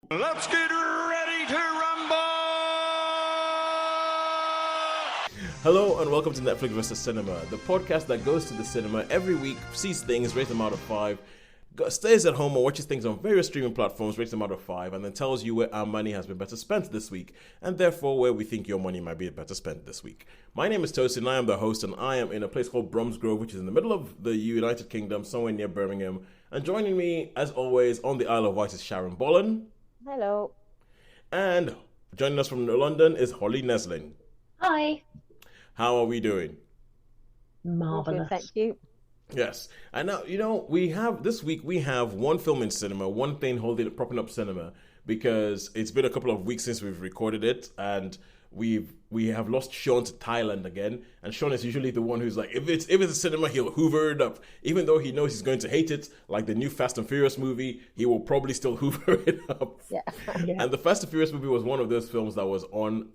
Let's get ready to rumble! Hello and welcome to Netflix vs. Cinema, the podcast that goes to the cinema every week, sees things, rates them out of 5, stays at home or watches things on various streaming platforms, rates them out of 5, and then tells you where our money has been better spent this week, and therefore where we think your money might be better spent this week. My name is Tosin, I am the host, and I am in a place called Bromsgrove, which is in the middle of the United Kingdom, somewhere near Birmingham. And joining me, as always, on the Isle of Wight is Sharon Bollen. Hello. And joining us from London is Holly Neslin. Hi. How are we doing? Marvelous. Thank you. Yes. And now, we have one film in cinema, one thing propping up cinema, because it's been a couple of weeks since we've recorded it, and we have lost Sean to Thailand again, and Sean is usually the one who's like, if it's a cinema, he'll hoover it up, even though he knows he's going to hate it, like the new Fast and Furious movie, he will probably still hoover it up. Yeah. And the Fast and Furious movie was one of those films that was on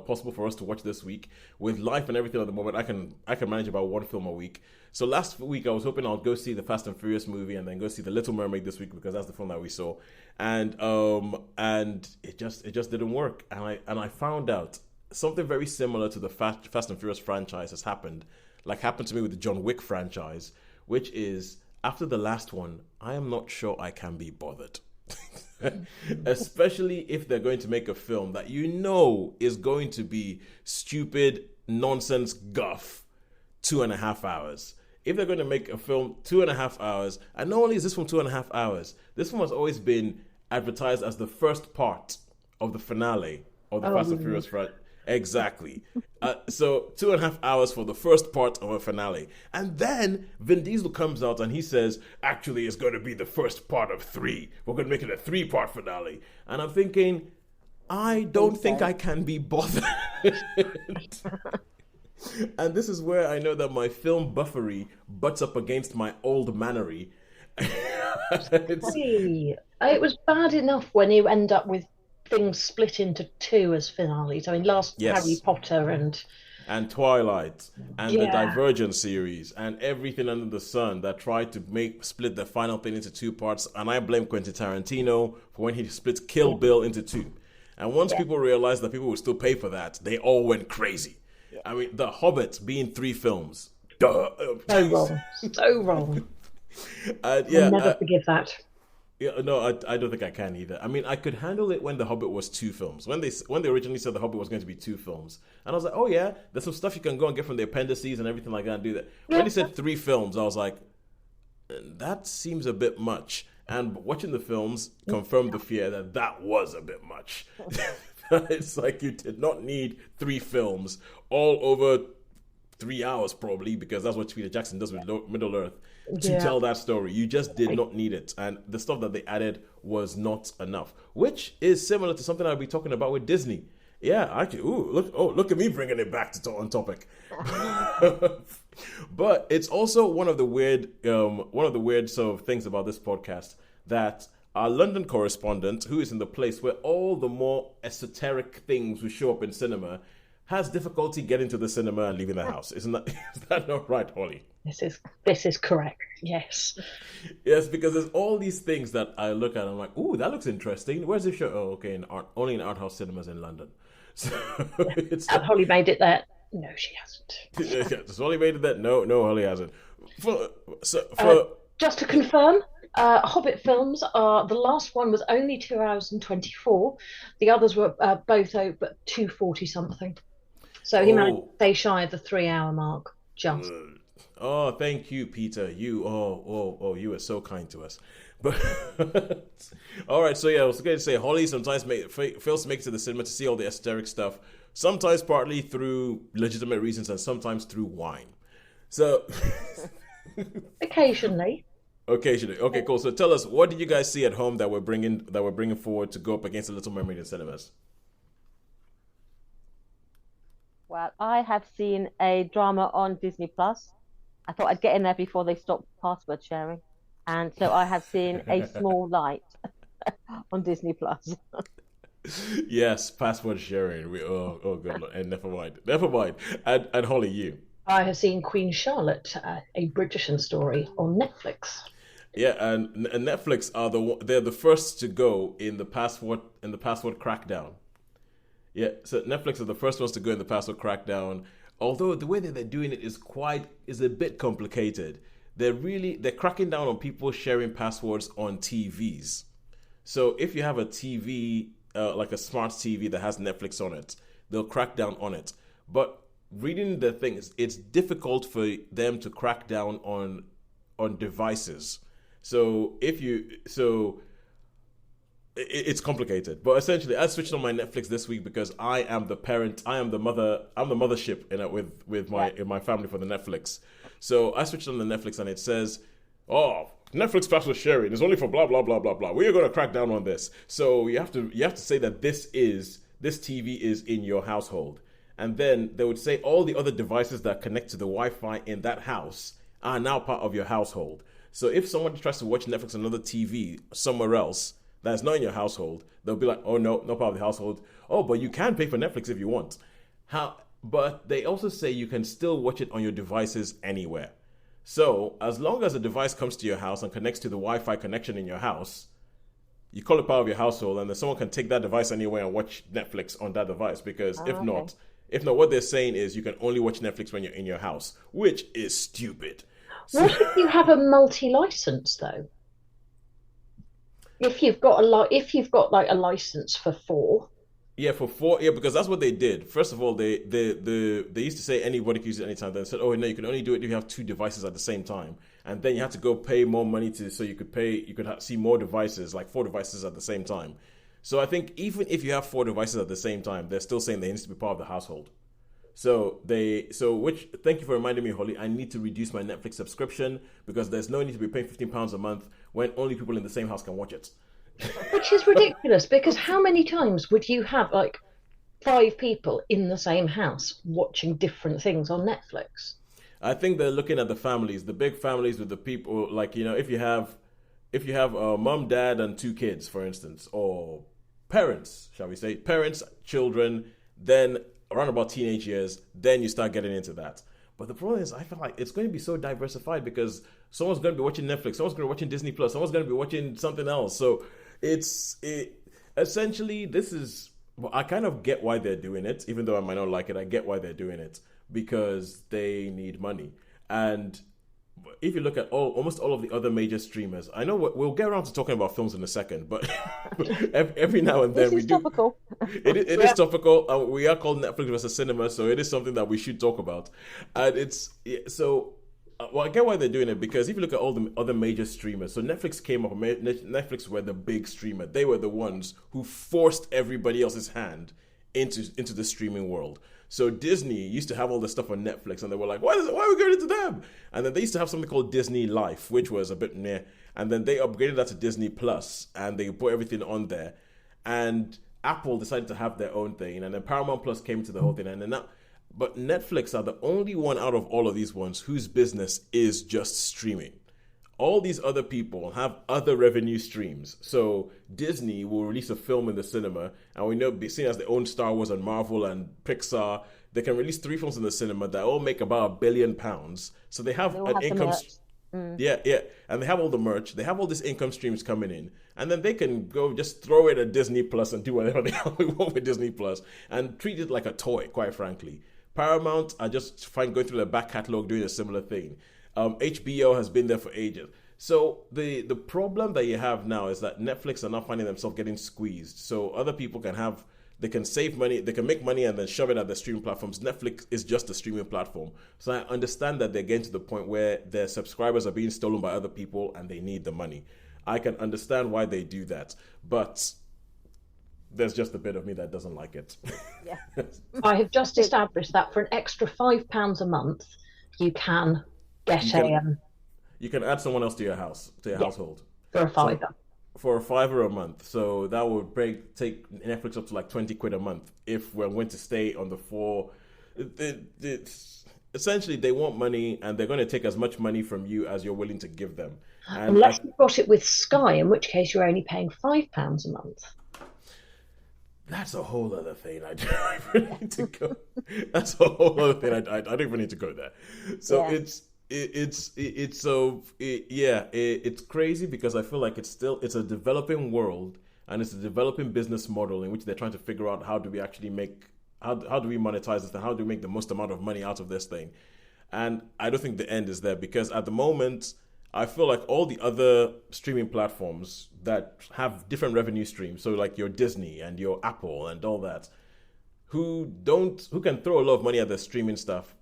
possible for us to watch this week. With life and everything at the moment, I can manage about one film a week. So last week I was hoping I'll go see the Fast and Furious movie and then go see the Little Mermaid this week, because that's the film that we saw, and it just didn't work, and I found out something very similar to the Fast and Furious franchise has happened to me with the John Wick franchise, which is after the last one, I am not sure I can be bothered. Especially if they're going to make a film that is going to be stupid nonsense guff 2.5 hours. If they're going to make a film 2.5 hours, and not only is this film 2.5 hours, this film has always been advertised as the first part of the finale of the Fast and Furious franchise. Exactly. So 2.5 hours for the first part of a finale. And then Vin Diesel comes out and he says, actually, it's going to be the first part of 3. We're going to make it a 3-part finale. And I'm thinking, I don't think I can be bothered. And this is where I know that my film buffery butts up against my old mannery. It was bad enough when you end up with things split into 2 as finales. I mean, Harry Potter and Twilight and the Divergent series and everything under the sun that tried to split the final thing into 2 parts. And I blame Quentin Tarantino for when he split Kill Bill into 2. And once people realized that people would still pay for that, they all went crazy. I mean, The Hobbit being 3 films. Duh. So wrong. So wrong. I'll never forgive that. Yeah, no, I don't think I can either. I mean, I could handle it when The Hobbit was 2 films. When they originally said The Hobbit was going to be 2 films. And I was like, oh yeah, there's some stuff you can go and get from the appendices and everything like that and do that. When they said 3 films, I was like, that seems a bit much. And watching the films confirmed the fear that was a bit much. It's like you did not need 3 films all over 3 hours probably, because that's what Peter Jackson does with Middle Earth, to tell that story. You just did not need it. And the stuff that they added was not enough, which is similar to something I'll be talking about with Disney. Yeah, actually, look at me bringing it back on topic. But it's also one of the weird sort of things about this podcast that our London correspondent, who is in the place where all the more esoteric things will show up in cinema, has difficulty getting to the cinema and leaving the house. Is that not right, Holly? This is correct. Yes. Yes, because there's all these things that I look at and I'm like, ooh, that looks interesting. Where's the show? Oh, okay, only in art house cinemas in London. So it's Holly made it there. No, she hasn't. Has Holly made it there? No, Holly hasn't. Just to confirm, Hobbit films the last one was only 2 hours and 24. The others were both over 2:40 something. So he managed to stay shy of the 3-hour mark. Just. Oh, thank you, Peter. You you are so kind to us. But all right, so yeah, I was going to say Holly sometimes fails to make it to the cinema to see all the esoteric stuff. Sometimes partly through legitimate reasons, and sometimes through wine. So occasionally. Okay, cool. So tell us, what did you guys see at home that we're bringing forward to go up against the Little Mermaid in cinemas? Well, I have seen a drama on Disney Plus. I thought I'd get in there before they stopped password sharing. And so I have seen A Small Light on Disney Plus. Yes, password sharing. Oh good Lord. And never mind. And Holly, you? I have seen Queen Charlotte, a Bridgerton story on Netflix. Yeah, and Netflix are they're the first to go in the password crackdown. Yeah, so Netflix are the first ones to go in the password crackdown. Although the way that they're doing it is a bit complicated. They're cracking down on people sharing passwords on TVs. So if you have a TV, like a smart TV that has Netflix on it, they'll crack down on it. But reading the things, it's difficult for them to crack down on devices. It's complicated. But essentially, I switched on my Netflix this week because I am the parent, I am the mother, I'm the mothership with my in my family for the Netflix. So I switched on the Netflix and it says, "Oh, Netflix password sharing is only for blah blah blah blah blah. We are going to crack down on this." So you have to say that this TV is in your household, and then they would say all the other devices that connect to the Wi-Fi in that house are now part of your household. So if someone tries to watch Netflix on another TV somewhere else that's not in your household, they'll be like, "Oh no, not part of the household." Oh, but you can pay for Netflix if you want. But they also say you can still watch it on your devices anywhere. So as long as a device comes to your house and connects to the Wi-Fi connection in your house, you call it part of your household, and then someone can take that device anywhere and watch Netflix on that device. Because if not, what they're saying is you can only watch Netflix when you're in your house, which is stupid. What if you have a multi-license though? If you've got like a license for 4. Yeah, for 4. Yeah, because that's what they did. First of all, they used to say anybody can use it anytime. Then they said, "Oh no, you can only do it if you have 2 devices at the same time." And then you had to go pay more money so you could see more devices, like 4 devices at the same time. So I think even if you have 4 devices at the same time, they're still saying they need to be part of the household. Which thank you for reminding me, Holly. I need to reduce my Netflix subscription because there's no need to be paying £15 a month when only people in the same house can watch it. Which is ridiculous, because how many times would you have like 5 people in the same house watching different things on Netflix? I think they're looking at the families, the big families with the people, like, if you have a mom, dad, and 2 kids, for instance, or parents, shall we say, parents, children, then around about teenage years, then you start getting into that. But the problem is, I feel like it's going to be so diversified because someone's going to be watching Netflix, someone's going to be watching Disney Plus, someone's going to be watching something else. So essentially, I kind of get why they're doing it, even though I might not like it. I get why they're doing it because they need money. And if you look at almost all of the other major streamers, I know we'll get around to talking about films in a second, but every now and then this is topical. It is topical. We are called Netflix versus cinema, so it is something that we should talk about. And I get why they're doing it, because if you look at all the other major streamers, so Netflix came up, Netflix were the big streamer. They were the ones who forced everybody else's hand into the streaming world. So Disney used to have all this stuff on Netflix, and they were like, why are we going into them? And then they used to have something called Disney Life, which was a bit meh. And then they upgraded that to Disney Plus, and they put everything on there. And Apple decided to have their own thing, and then Paramount Plus came to the whole thing. And then but Netflix are the only one out of all of these ones whose business is just streaming. All these other people have other revenue streams. So Disney will release a film in the cinema, and we know, seeing as they own Star Wars and Marvel and Pixar, they can release 3 films in the cinema that all make about £1 billion. So they have an income. Yeah, and they have all the merch. They have all these income streams coming in, and then they can go just throw it at Disney Plus and do whatever they want with Disney Plus and treat it like a toy. Quite frankly, Paramount are just fine going through their back catalog doing a similar thing. HBO has been there for ages. So the problem that you have now is that Netflix are now finding themselves getting squeezed. So other people they can save money, they can make money and then shove it at the streaming platforms. Netflix is just a streaming platform. So I understand that they're getting to the point where their subscribers are being stolen by other people and they need the money. I can understand why they do that, but there's just a bit of me that doesn't like it. Yeah. I have just established that for an extra £5 a month, you can get you can add someone else to your household for a £5. For a £5 a month. So that would take Netflix up to like 20 quid a month if we're going to stay on the 4. Essentially, they want money, and they're going to take as much money from you as you're willing to give them. And unless you've got it with Sky, in which case you're only paying £5 a month. That's a whole other thing. I don't even need to go. That's a whole other thing. I don't even need to go there. So it's crazy because I feel like it's a developing world and it's a developing business model in which they're trying to figure out how do we actually make how do we monetize this and how do we make the most amount of money out of this thing. And I don't think the end is there because at the moment I feel like all the other streaming platforms that have different revenue streams, so like your Disney and your Apple and all that, who can throw a lot of money at their streaming stuff,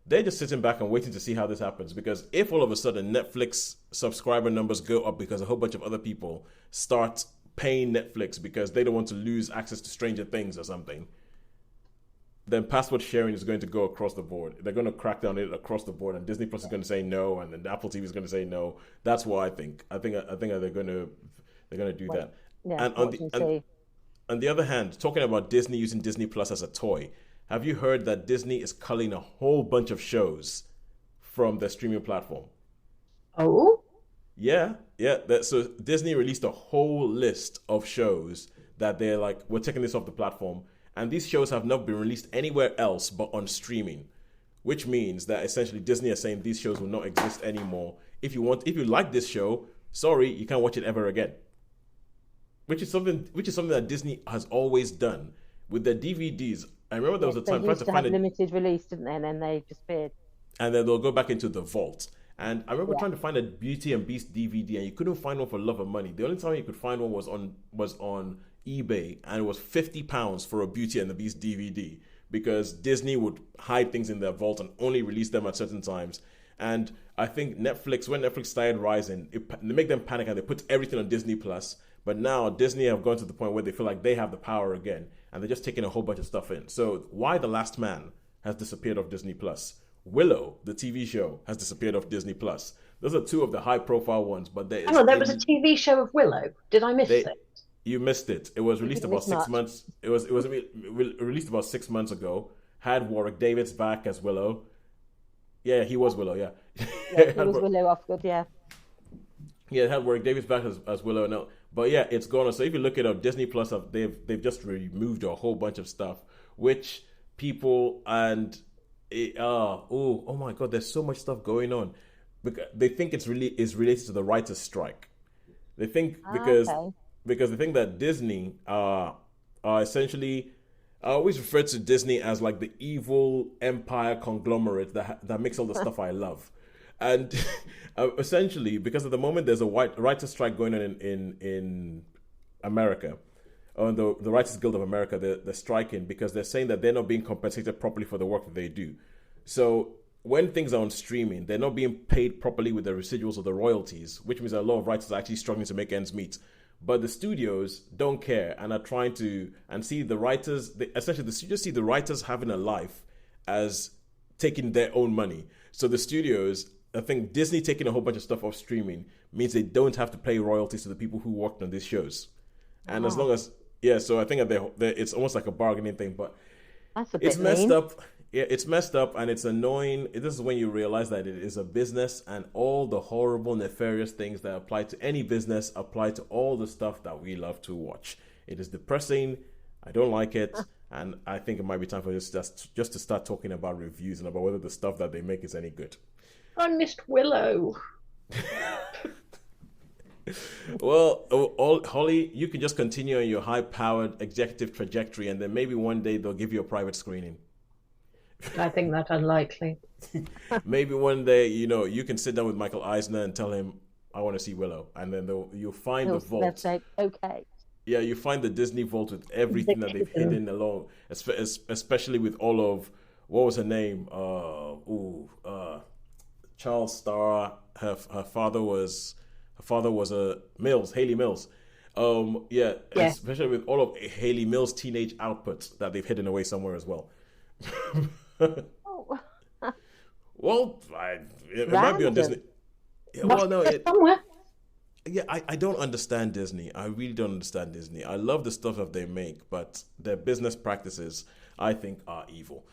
they're just sitting back and waiting to see how this happens. Because if all of a sudden Netflix subscriber numbers go up because a whole bunch of other people start paying Netflix because they don't want to lose access to Stranger Things or something, then password sharing is going to go across the board. They're going to crack down it across the board, and Disney Plus is going to say no, and then Apple TV is going to say no. That's what I think. I think they're going to do that. Yeah, And on the other hand, talking about Disney using Disney Plus as a toy, have you heard that Disney is culling a whole bunch of shows from their streaming platform? Oh, Yeah, yeah. So Disney released a whole list of shows that they're like, we're taking this off the platform, and these shows have not been released anywhere else but on streaming, which means that essentially Disney is saying these shows will not exist anymore. If you like this show, sorry, you can't watch it ever again. Which is something that Disney has always done with their DVDs. I remember there was a they time trying used to to find have it, limited release, didn't they? And then they disappeared. and then they'll go back into the vault. And I remember Yeah. trying to find a Beauty and Beast DVD, and you couldn't find one for love of money. The only time you could find one was on eBay, and it was £50 for a Beauty and the Beast DVD because Disney would hide things in their vault and only release them at certain times. And I think when Netflix started rising, they make them panic and they put everything on Disney Plus. But now Disney have gone to the point where they feel like they have the power again, and they're just taking a whole bunch of stuff in. So why The Last Man has disappeared off Disney Plus? Willow, the TV show, has disappeared off Disney Plus. Those are two of the high-profile ones, but there was a TV show of Willow. Did I miss they, it? you missed it. It was released didn't about miss 6 much. months. It was released about 6 months ago. Had Warwick Davis back as Willow. Yeah, he was Willow. Yeah, Yeah, it was Willow Osgood, yeah. Yeah, it had Warwick Davis back as Willow now. But yeah, it's gone. So if you look it up, Disney Plus they've just removed a whole bunch of stuff, which people and oh my god, there's so much stuff going on. Because they think is related to the writers' strike. They think Okay. because they think that Disney are essentially. I always refer to Disney as like the evil empire conglomerate that makes all the stuff I love. And essentially, because at the moment there's a writer's strike going on in America, on the Writers Guild of America, they're striking because they're saying that they're not being compensated properly for the work that they do. So when things are on streaming, they're not being paid properly with the residuals or the royalties, which means that a lot of writers are actually struggling to make ends meet. But the studios don't care and are trying to and see the writers. Essentially, the studios see the writers having a life as taking their own money. So the studios, I think Disney taking a whole bunch of stuff off streaming means they don't have to pay royalties to the people who worked on these shows. And as long as so I think that it's almost like a bargaining thing, but That's a it's bit messed mean. up. Yeah, it's messed up and it's annoying. This is when you realize that it is a business and all the horrible, nefarious things that apply to any business apply to all the stuff that we love to watch. It is depressing. I don't like it. And I think it might be time for us just to start talking about reviews and about whether the stuff that they make is any good. I missed Willow. Well, Holly, you can just continue on your high-powered executive trajectory and then maybe one day they'll give you a private screening. I think that unlikely. Maybe one day, you can sit down with Michael Eisner and tell him, I want to see Willow. And then you'll find the They'll vault. say, okay. Yeah, you find the Disney vault with everything that they've hidden along, especially with all of, what was her name? Charles Starr. Her father was a Haley Mills. Yeah, especially with all of Haley Mills' teenage output that they've hidden away somewhere as well. Oh, Well, it might be on Disney. Yeah, well, no, Somewhere. yeah, I don't understand Disney. I really don't understand Disney. I love the stuff that they make, but their business practices, I think, are evil.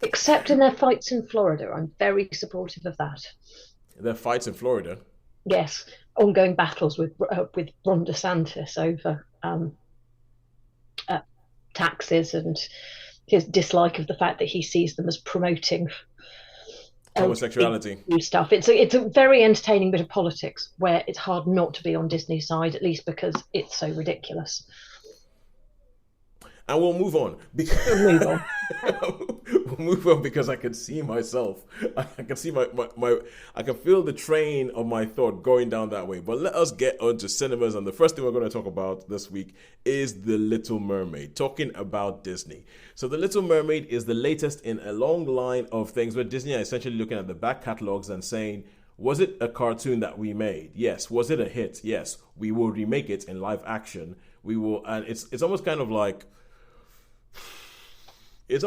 Except in their fights in Florida. I'm very supportive of that. Their fights in Florida. Yes, ongoing battles with Ron DeSantis over taxes and his dislike of the fact that he sees them as promoting homosexuality stuff. It's a very entertaining bit of politics where it's hard not to be on Disney's side, at least because it's so ridiculous. And we'll move on because We'll move on. we'll move on because I can see myself. I can see my I can feel the train of my thought going down that way. But let us get on to cinemas, and the first thing we're going to talk about this week is The Little Mermaid. Talking about Disney. So The Little Mermaid is the latest in a long line of things where Disney are essentially looking at the back catalogs and saying, was it a cartoon that we made? Yes. Was it a hit? Yes. We will remake it in live action. We will, and it's almost kind of like, it's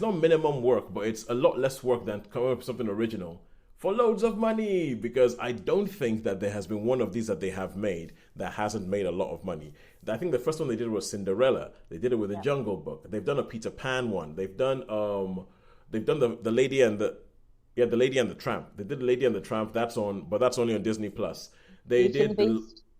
not minimum work, but it's a lot less work than coming up with something original for loads of money, because I don't think that there has been one of these that they have made that hasn't made a lot of money. I think the first one they did was Cinderella. They did it with the Jungle Book. They've done a Peter Pan one. They've done the Lady and the Lady and the Tramp. They did the Lady and the Tramp. That's only on Disney Plus. They did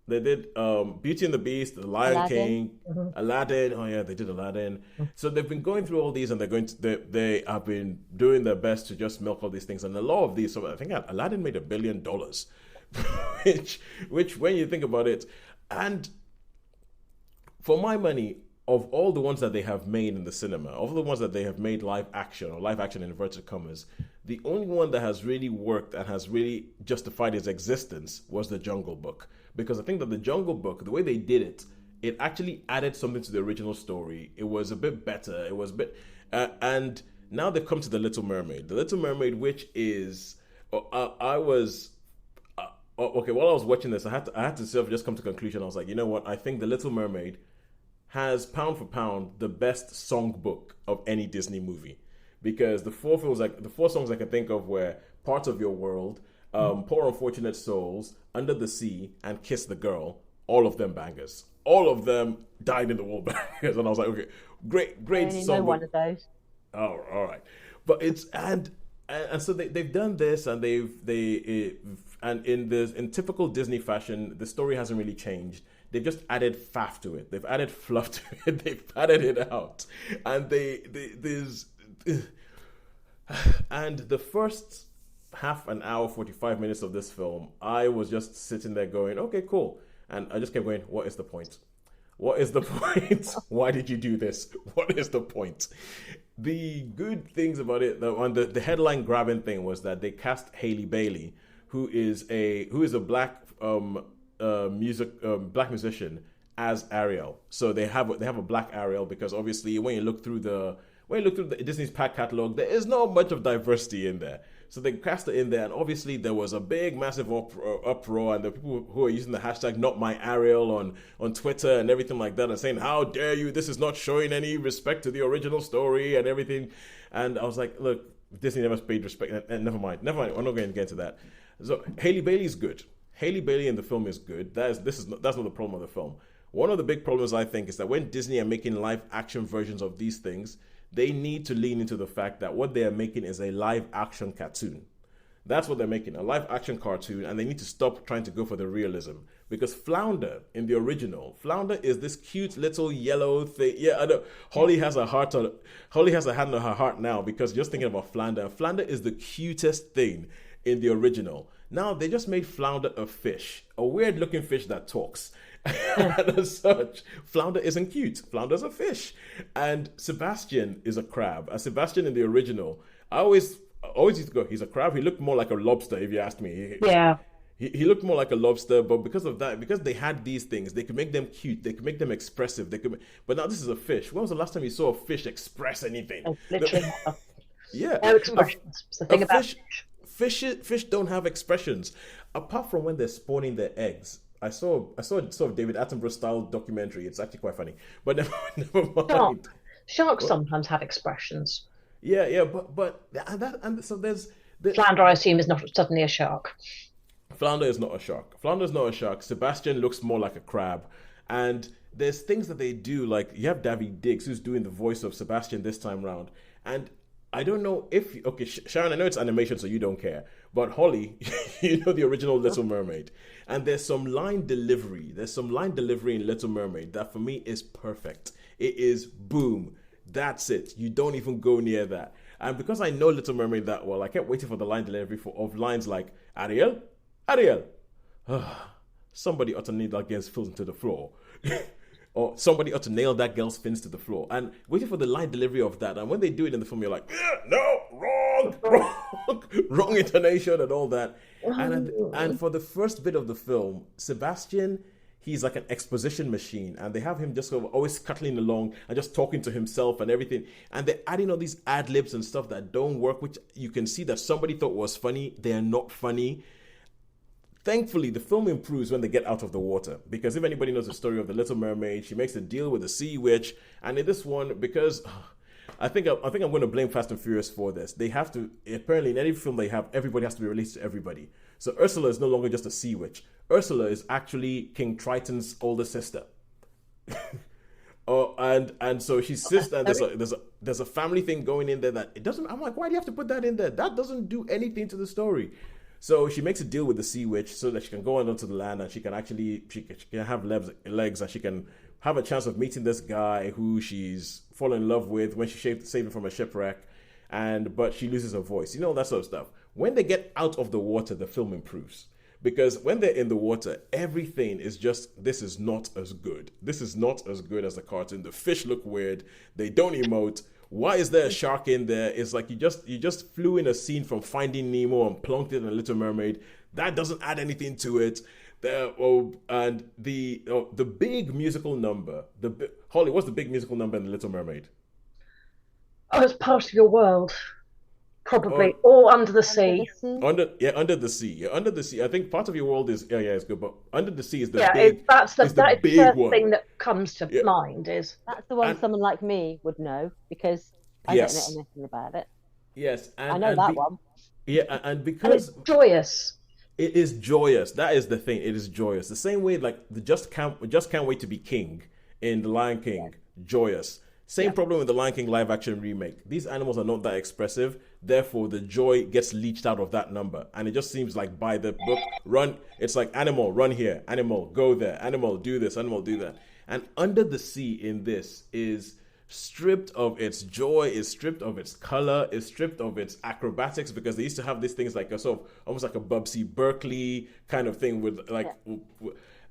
Beauty and the Beast, The Lion King, Aladdin. Oh yeah, they did Aladdin. So they've been going through all these, and they have been doing their best to just milk all these things. And a lot of these, so I think Aladdin made $1 billion, which when you think about it, and for my money, of all the ones that they have made in the cinema, of the ones that they have made live action in inverted commas, the only one that has really worked and has really justified its existence was The Jungle Book. Because I think that The Jungle Book, the way they did it, it actually added something to the original story. It was a bit better. It was a bit, and now they've come to The Little Mermaid. The Little Mermaid, which is, I was, okay. While I was watching this, I had to sort of just come to the conclusion. I was like, you know what? I think The Little Mermaid has pound for pound the best songbook of any Disney movie, because the four songs I can think of were Part of Your World, Poor Unfortunate Souls, Under the Sea, and Kiss the Girl. All of them bangers. All of them died in the wall bangers. And I was like, okay, great song. Know one of those. Oh, all right. But it's and so they've done this, and and in typical Disney fashion, the story hasn't really changed. They've just added faff to it. They've added fluff to it. They've padded it out, and there's and the first half an hour, 45 minutes of this film, I was just sitting there going, okay, cool. And I just kept going, what is the point? What is the point? Why did you do this? What is the point? The good things about it, the headline grabbing thing, was that they cast Hailey Bailey, who is a black black musician, as Ariel. So they have a black Ariel, because obviously when you look through the Disney's pack catalog, there is not much of diversity in there. So they cast it in there, and obviously there was a big, massive uproar, and the people who are using the hashtag #NotMyAriel on Twitter and everything like that, and saying, how dare you, this is not showing any respect to the original story and everything. And I was like, look, Disney never paid respect, and never mind, I'm not going to get into that. So Hailey Bailey's good. Hailey Bailey in the film is good. That's not the problem of the film. One of the big problems, I think, is that when Disney are making live action versions of these things, they need to lean into the fact that what they are making is a live action cartoon. That's what they're making, a live action cartoon, and they need to stop trying to go for the realism. Because Flounder, in the original, Flounder is this cute little yellow thing. Yeah, I know. Holly has a hand on her heart now, because just thinking about Flounder. Flounder is the cutest thing in the original. Now they just made Flounder a fish, a weird looking fish that talks. And as such, Flounder isn't cute. Flounder's a fish. And Sebastian is a crab. And Sebastian in the original, I always used to go, he's a crab. He looked more like a lobster, if you asked me. Yeah. He looked more like a lobster, but because of that, because they had these things, they could make them cute, they could make them expressive, but now this is a fish. When was the last time you saw a fish express anything? Literally. Yeah. No expressions. It's the thing about fish don't have expressions, apart from when they're spawning their eggs. I saw sort of David Attenborough style documentary. It's actually quite funny, but never mind. Sharks sometimes have expressions. Yeah, so there's Flounder, I assume, is not suddenly a shark. Flounder is not a shark. Sebastian looks more like a crab, and there's things that they do, like you have Daveed Diggs who's doing the voice of Sebastian this time round, and I don't know if Sharon, I know it's animation, so you don't care, but Holly, you know the original Little Mermaid, and there's some line delivery in Little Mermaid that for me is perfect. It is boom. That's it. You don't even go near that. And because I know Little Mermaid that well, I kept waiting for the line delivery of lines like, Ariel, Ariel, somebody ought to nail that girl's fins to the floor. Or somebody ought to nail that girl's fins to the floor. And waiting for the line delivery of that. And when they do it in the film, you're like, no, wrong intonation and all that. And for the first bit of the film, Sebastian, he's like an exposition machine, and they have him just sort of always scuttling along and just talking to himself and everything. And they're adding all these ad libs and stuff that don't work, which you can see that somebody thought was funny. They're not funny. Thankfully, the film improves when they get out of the water, because if anybody knows the story of the Little Mermaid, she makes a deal with the sea witch, and in this one, because I think I'm going to blame Fast and Furious for this. They have to, apparently in any film they have, everybody has to be released to everybody. So Ursula is no longer just a sea witch. Ursula is actually King Triton's older sister. And so she's sister, and there's a family thing going in there that it doesn't. I'm like, why do you have to put that in there? That doesn't do anything to the story. So she makes a deal with the sea witch so that she can go on onto the land, and she can have legs, and she can have a chance of meeting this guy who she's fallen in love with when she saved him from a shipwreck, but she loses her voice, that sort of stuff. When they get out of the water, the film improves. Because when they're in the water, everything is just, this is not as good. This is not as good as the cartoon. The fish look weird. They don't emote. Why is there a shark in there? It's like you just flew in a scene from Finding Nemo and plunked it in a Little Mermaid. That doesn't add anything to it. And the big musical number, Holly, what's the big musical number in the Little Mermaid? Oh, it's Part of Your World. Probably, or Under the Sea. Under the sea. Yeah, Under the Sea. I think Part of Your World is it's good, but Under the Sea is the that's the big first one. thing that comes to mind. That's the one someone like me would know, because I don't know anything about it. Yes, I know that one. Yeah, and because it's joyous. It is joyous. That is the thing. It is joyous. The same way like the just can't wait to be king in The Lion King. Joyous. Same problem with the Lion King live action remake. These animals are not that expressive. Therefore, the joy gets leached out of that number. And it just seems like by the book, run. It's like animal, run here. Animal, go there. Animal, do this. Animal, do that. And Under the Sea in this is stripped of its joy, is stripped of its color, is stripped of its acrobatics, because they used to have these things like a sort of almost like a Bubsy Berkeley kind of thing with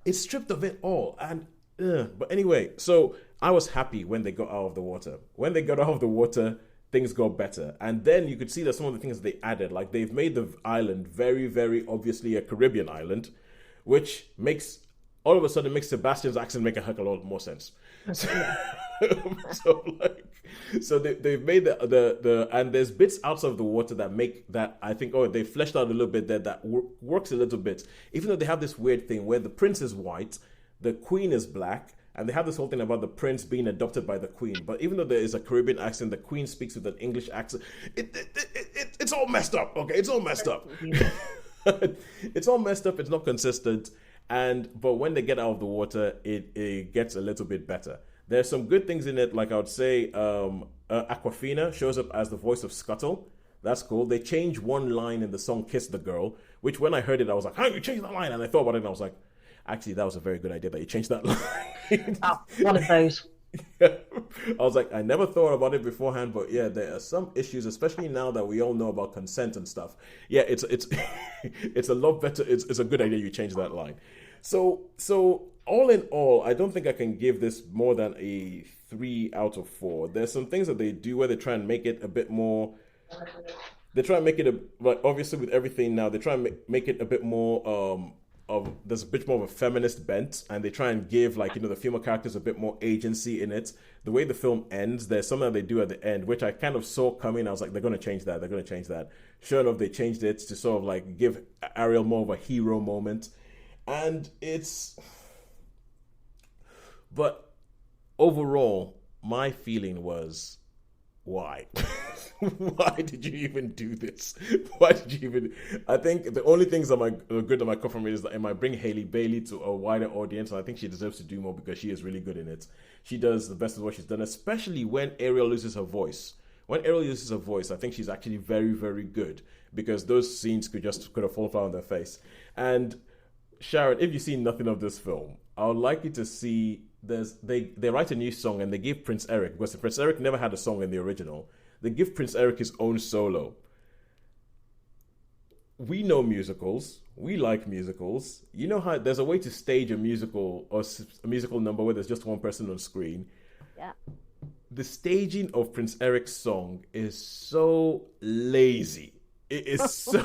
it's stripped of it all. And but anyway, so I was happy when they got out of the water. When they got out of the water, things got better. And then you could see that some of the things they added, like they've made the island very, very obviously a Caribbean island, which all of a sudden makes Sebastian's accent make a heck of a lot more sense. So they've made the and there's bits outside of the water that make that, I think, they fleshed out a little bit there that works a little bit. Even though they have this weird thing where the prince is white, the queen is black, and they have this whole thing about the prince being adopted by the queen. But even though there is a Caribbean accent, the queen speaks with an English accent. It's all messed up. Okay, it's all messed up. It's all messed up. It's not consistent. But when they get out of the water, it gets a little bit better. There's some good things in it. Like I would say, Aquafina shows up as the voice of Scuttle. That's cool. They changed one line in the song "Kiss the Girl," which when I heard it, I was like, "How you changed that line?" And I thought about it, and I was like, actually, that was a very good idea that you changed that line. One of those. I was like, I never thought about it beforehand, but yeah, there are some issues, especially now that we all know about consent and stuff. Yeah, it's it's a lot better. It's a good idea you change that line. So all in all, I don't think I can give this more than a 3 out of 4. There's some things that they do where they try and make it a bit more. They try and make it obviously with everything now. They try and make it a bit more there's a bit more of a feminist bent, and they try and give the female characters a bit more agency in it. The way the film ends, there's something that they do at the end, which I kind of saw coming. I was like, they're going to change that. Sure enough, they changed it to sort of give Ariel more of a hero moment. And but overall, my feeling was, why? Why did you even do this? I think the only things that good that might come from it is that it might bring Hailey Bailey to a wider audience, and I think she deserves to do more because she is really good in it. She does the best of what she's done, especially when Ariel loses her voice. When Ariel uses her voice, I think she's actually very, very good, because those scenes could have fallen flat on their face. And Sharon, if you've seen nothing of this film, I would like you to see they write a new song, and they give Prince Eric, because Prince Eric never had a song in the original. they give Prince Eric his own solo. We know musicals. We like musicals. You know how there's a way to stage a musical or a musical number where there's just one person on screen. Yeah. The staging of Prince Eric's song is so lazy. It is so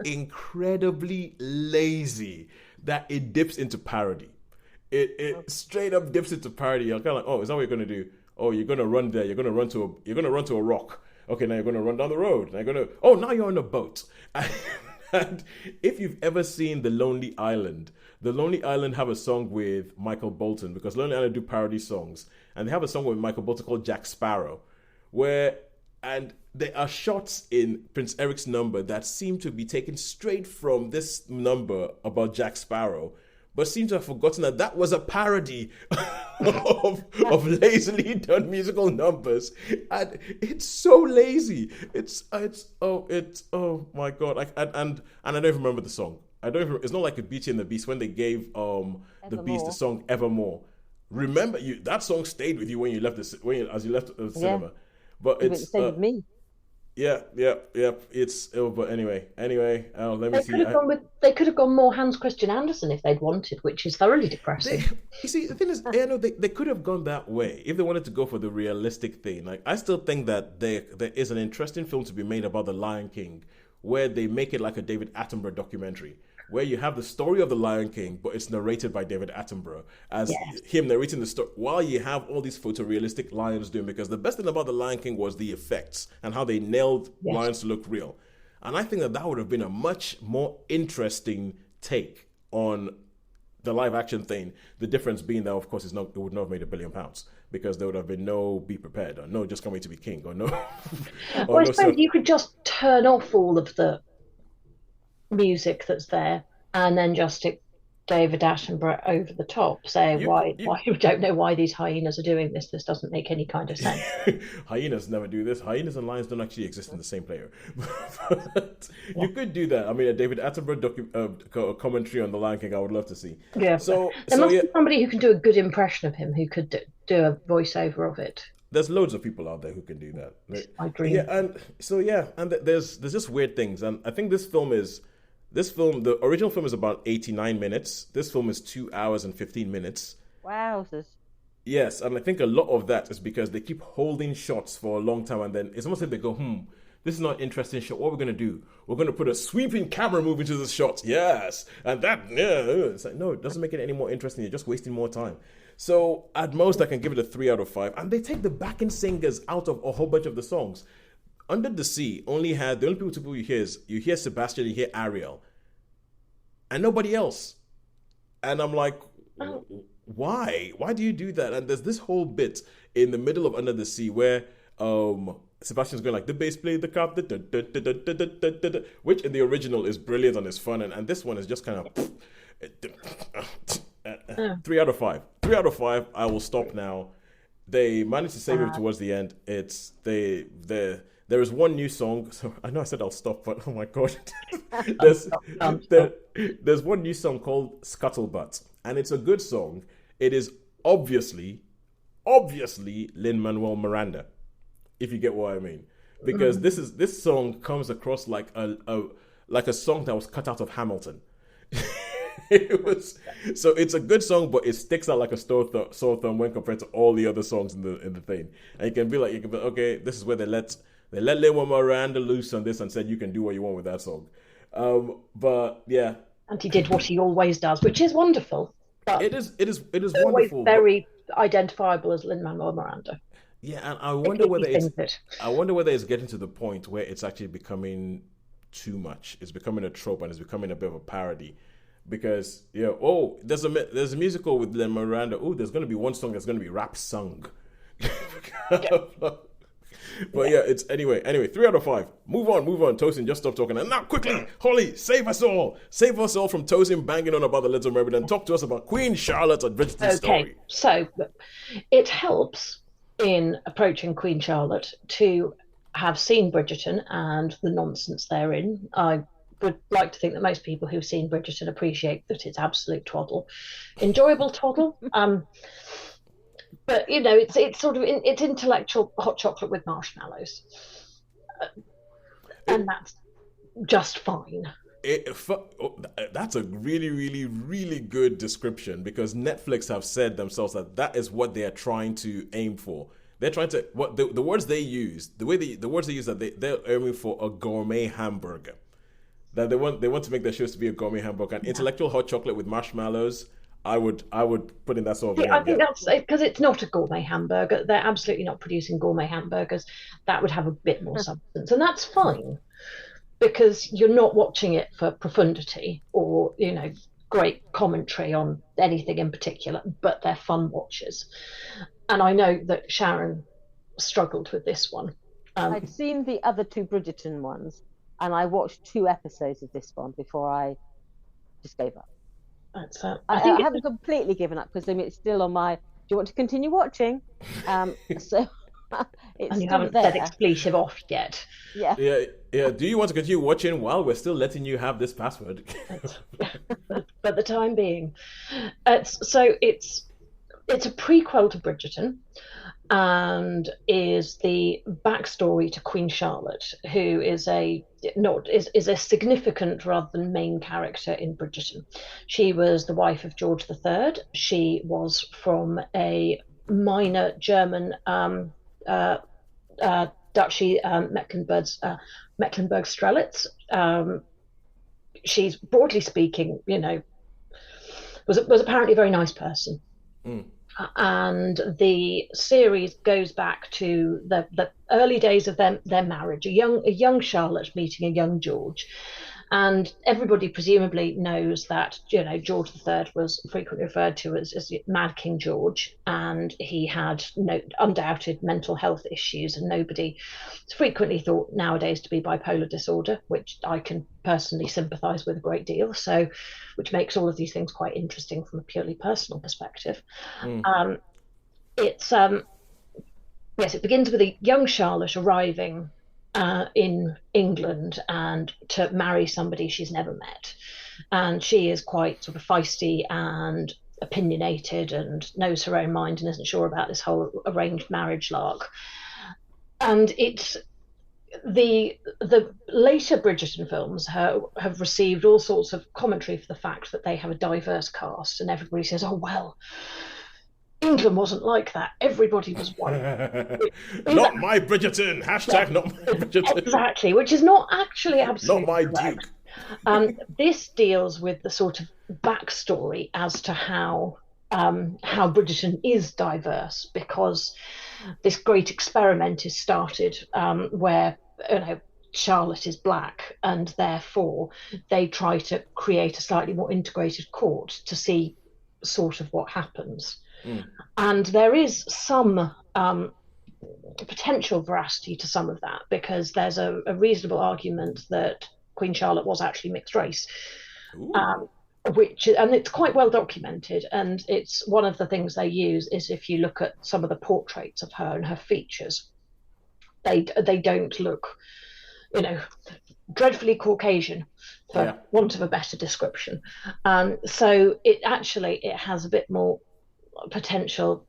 incredibly lazy that it dips into parody. It straight up dips into parody. You're kind of like, oh, is that what you're gonna do? Oh, you're gonna run there. You're gonna run to a rock. Okay, now you're gonna run down the road. Now you're on a boat. And if you've ever seen The Lonely Island have a song with Michael Bolton, because Lonely Island do parody songs, and they have a song with Michael Bolton called Jack Sparrow, and there are shots in Prince Eric's number that seem to be taken straight from this number about Jack Sparrow, but seem to have forgotten that was a parody of lazily done musical numbers, and it's so lazy. It's oh my god! And I don't even remember the song. It's not like a Beauty and the Beast when they gave the Beast the song Evermore. Remember, that song stayed with you when you left as you left the cinema. But it's stayed with me. Yeah. It's but anyway. Let me see. They could have gone more Hans Christian Andersen if they'd wanted, which is thoroughly depressing. You see, the thing is, they could have gone that way if they wanted to go for the realistic thing. Like, I still think that there is an interesting film to be made about the Lion King, where they make it like a David Attenborough documentary, where you have the story of the Lion King, but it's narrated by David Attenborough as him narrating the story, while you have all these photorealistic lions doing. Because the best thing about the Lion King was the effects and how they nailed lions to look real. And I think that would have been a much more interesting take on the live action thing. The difference being that, of course, it would not have made £1 billion, because there would have been no Be Prepared, or no Just Can't Wait to Be King, or no. Well, I suppose you could just turn off all of the music that's there and then just stick David Attenborough over the top, saying why we don't know why these hyenas are doing this. This doesn't make any kind of sense. Hyenas never do this. Hyenas and lions don't actually exist in the same player. But you could do that. I mean, a David Attenborough commentary on the Lion King, I would love to see. Yeah. So there must be somebody who can do a good impression of him, who could do a voiceover of it. There's loads of people out there who can do that. My dream. Yeah, and there's just weird things, and I think the original film is about 89 minutes. This film is 2 hours and 15 minutes. Wow. Yes, and I think a lot of that is because they keep holding shots for a long time, and then it's almost like they go, this is not an interesting shot. What we're going to do? We're going to put a sweeping camera move into this shot. Yes. And it's like, no, it doesn't make it any more interesting. You're just wasting more time. So at most, I can give it a 3 out of 5. And they take the backing singers out of a whole bunch of the songs. Under the Sea the only people you hear Sebastian, you hear Ariel, and nobody else. And I'm like, why? Why do you do that? And there's this whole bit in the middle of Under the Sea where Sebastian's going like, the bass played the cop, which in the original is brilliant and is fun, and this one is just kind of 3 out of 5. 3 out of 5. I will stop now. They managed to save it towards the end. There is one new song. So I know I said I'll stop, but oh my god, there's one new song called Scuttlebutt, and it's a good song. It is obviously Lin-Manuel Miranda, if you get what I mean, because this song comes across like a song that was cut out of Hamilton. So it's a good song, but it sticks out like a sore thumb when compared to all the other songs in the thing. And you can be okay, this is where they let Lin-Manuel Miranda loose on this and said you can do what you want with that song. But yeah, and he did what he always does, which is wonderful. But it is wonderful. Very identifiable as Lin-Manuel Miranda. Yeah, and I wonder whether it's getting to the point where it's actually becoming too much. It's becoming a trope and it's becoming a bit of a parody. Because there's a musical with Lin-Manuel Miranda. Oh, there's going to be one song that's going to be rap sung. But yeah, it's anyway, 3 out of 5. Move on. Tosin, just stop talking. And now quickly, Holly, save us all from Tosin banging on about the Little Mermaid and talk to us about Queen Charlotte and Bridgeton story. Okay, so it helps in approaching Queen Charlotte to have seen Bridgerton and the nonsense therein. I would like to think that most people who've seen Bridgerton appreciate that it's absolute twaddle. Enjoyable twaddle. But it's sort of it's intellectual hot chocolate with marshmallows, and that's just fine. That's a really, really, really good description because Netflix have said themselves that that is what they are trying to aim for. They're trying to what the words they use, the words they use that they're aiming for a gourmet hamburger. That they want to make their shows to be a gourmet hamburger and intellectual hot chocolate with marshmallows. I would put in that sort of I think yeah. that's because it's not a gourmet hamburger. They're absolutely not producing gourmet hamburgers. That would have a bit more substance, and that's fine because you're not watching it for profundity or great commentary on anything in particular, but they're fun watches. And I know that Sharon struggled with this one. I'd seen the other two Bridgerton ones, and I watched 2 episodes of this one before I just gave up. I haven't completely given up because it's still on my. Do you want to continue watching? So it's and you still haven't there. said expletive off yet. Yeah. Do you want to continue watching while we're still letting you have this password? For the time being, it's a prequel to Bridgerton, and is the backstory to Queen Charlotte, who is a significant rather than main character in Bridgerton. She was the wife of George III. She was from a minor German duchy, Mecklenburg-Strelitz. She's broadly speaking, was apparently a very nice person. And the series goes back to the early days of their marriage, a young Charlotte meeting a young George. And everybody presumably knows that George III was frequently referred to as Mad King George, and he had no undoubted mental health issues, and nobody is frequently thought nowadays to be bipolar disorder, which I can personally sympathise with a great deal. So, which makes all of these things quite interesting from a purely personal perspective. It begins with a young Charlotte arriving in England and to marry somebody she's never met, and she is quite sort of feisty and opinionated and knows her own mind and isn't sure about this whole arranged marriage lark. And it's the later Bridgerton films have received all sorts of commentary for the fact that they have a diverse cast, and everybody says, oh well, England wasn't like that. Everybody was white. Not my Bridgerton. Hashtag not my Bridgerton. Exactly, which is not actually absolutely not my correct. Duke. This deals with the sort of backstory as to how Bridgerton is diverse, because this great experiment is started where Charlotte is black, and therefore they try to create a slightly more integrated court to see sort of what happens. And there is some potential veracity to some of that, because there's a reasonable argument that Queen Charlotte was actually mixed race, and it's quite well documented. And it's one of the things they use is, if you look at some of the portraits of her and her features, they don't look, dreadfully Caucasian, for want of a better description. So it has a bit more potential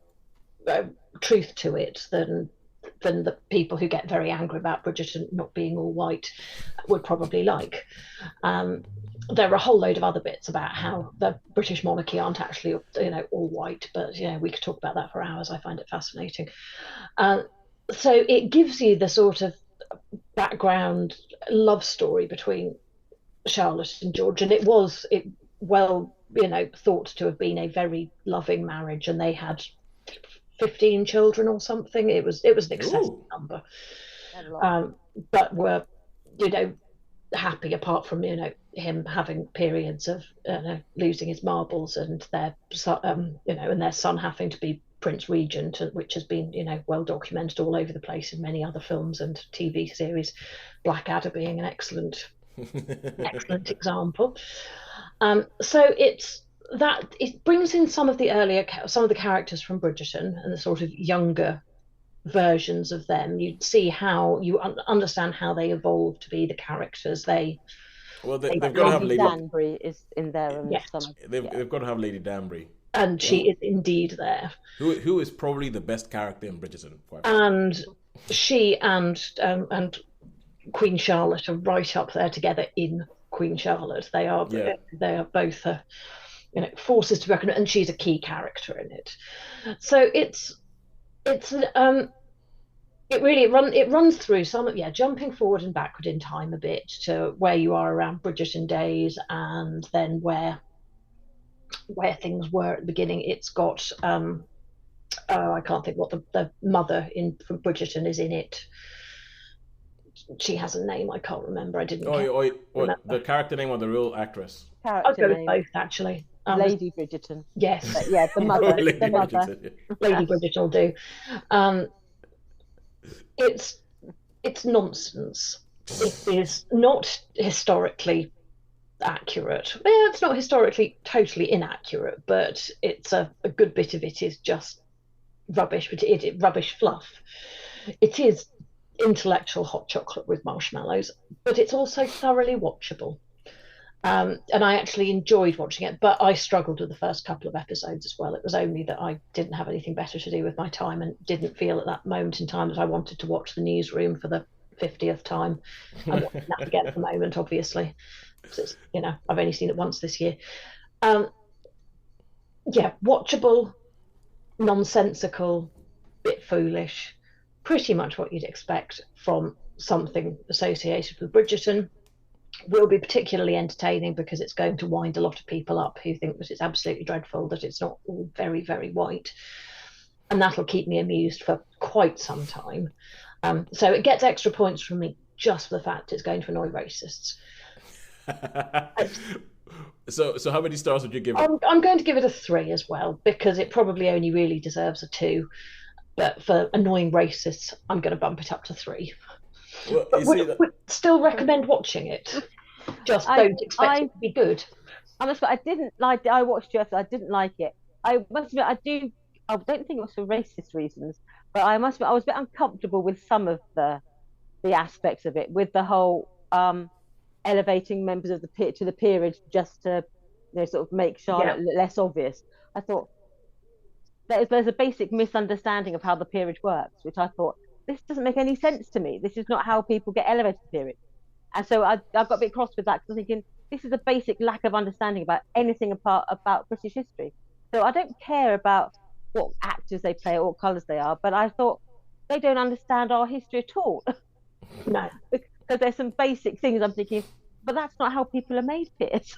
truth to it than the people who get very angry about Bridgerton not being all white would probably like. There are a whole load of other bits about how the British monarchy aren't actually all white, but we could talk about that for hours. I find it fascinating. So it gives you the sort of background love story between Charlotte and George, and it thought to have been a very loving marriage, and they had 15 children or something. It was an excessive number, but were happy, apart from him having periods of losing his marbles, and their and their son having to be Prince Regent, which has been well documented all over the place in many other films and TV series, Blackadder being an excellent example. So it brings in some of the characters from Bridgerton and the sort of younger versions of them. You see how you understand how they evolved to be the characters. They've got to have Lady Danbury is in there, and yes. They've got to have Lady Danbury. and she is indeed there. Who is probably the best character in Bridgerton, quite frankly. And she and Queen Charlotte are right up there together in Queen Charlotte. Yeah. They are both forces to be reckoned, and she's a key character in it. So it's it runs through jumping forward and backward in time a bit to where you are around Bridgerton days, and then where things were at the beginning. It's got I can't think what the mother in from Bridgerton is in it. She has a name I can't remember. I didn't. What the character name or the real actress? I'll go with both actually. Lady Bridgerton. Yes. But yeah, the mother. Lady the mother. Bridgerton, yeah. Lady Bridgerton will do. It's nonsense. It is not historically accurate. Well, it's not historically totally inaccurate, but it's a good bit of it is just rubbish. But rubbish fluff. It is intellectual hot chocolate with marshmallows, but it's also thoroughly watchable. And I actually enjoyed watching it, but I struggled with the first couple of episodes as well. It was only that I didn't have anything better to do with my time and didn't feel at that moment in time that I wanted to watch The Newsroom for the 50th time. I'm watching that again at the moment, obviously. It's, I've only seen it once this year. Watchable, nonsensical, bit foolish, pretty much what you'd expect from something associated with Bridgerton. Will be particularly entertaining because it's going to wind a lot of people up who think that it's absolutely dreadful, that it's not all very, very white. And that'll keep me amused for quite some time. So it gets extra points from me just for the fact it's going to annoy racists. So how many stars would you give it? I'm going to give it a 3 as well, because it probably only really deserves a 2. But for annoying racists, I'm going to bump it up to 3. Well, would still recommend watching it. Just don't expect it to be good. I must admit, I didn't like it. I watched it. I didn't like it. I must admit, I don't think it was for racist reasons, but I must admit, I was a bit uncomfortable with some of the aspects of it, with the whole elevating members of to the peerage just to sort of make Charlotte less obvious. I thought there's a basic misunderstanding of how the peerage works, which I thought, this doesn't make any sense to me. This is not how people get elevated to peerage. And so I got a bit cross with that, because I'm thinking this is a basic lack of understanding about anything about British history. So I don't care about what actors they play or what colours they are, but I thought they don't understand our history at all. No. Because there's some basic things I'm thinking, but that's not how people are made, Piers.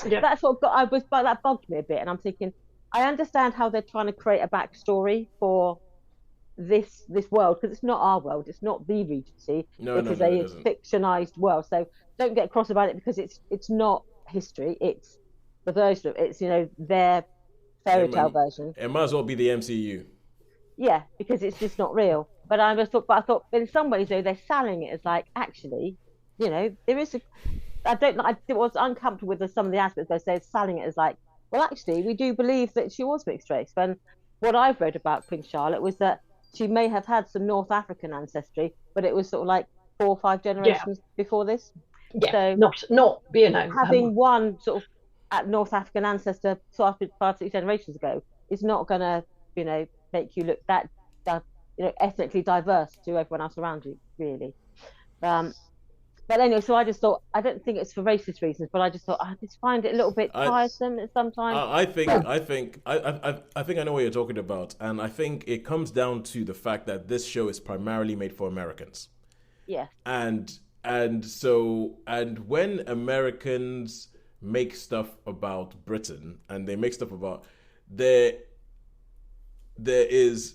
Yeah. That's what that bugged me a bit. And I'm thinking, I understand how they're trying to create a backstory for this world, because it's not our world, it's not the Regency. It is a fictionized world. So don't get cross about it, because it's not history. It's the version of it's their fairy tale version. It might as well be the MCU. Yeah, because it's just not real. But I thought in some ways though they're selling it as like, actually, there is I was uncomfortable with some of the aspects. They say selling it as like, well, actually, we do believe that she was mixed race. When what I've read about Queen Charlotte was that she may have had some North African ancestry, but it was sort of like 4 or 5 generations before this. Yeah, so not having one sort of at North African ancestor 5 to 6 generations ago is not going to make you look that ethnically diverse to everyone else around you, really. But anyway, so I just thought, I don't think it's for racist reasons, but I just thought I just find it a little bit tiresome sometimes. I think I know what you're talking about, and I think it comes down to the fact that this show is primarily made for Americans. Yeah. And when Americans make stuff about Britain, and they make stuff about there is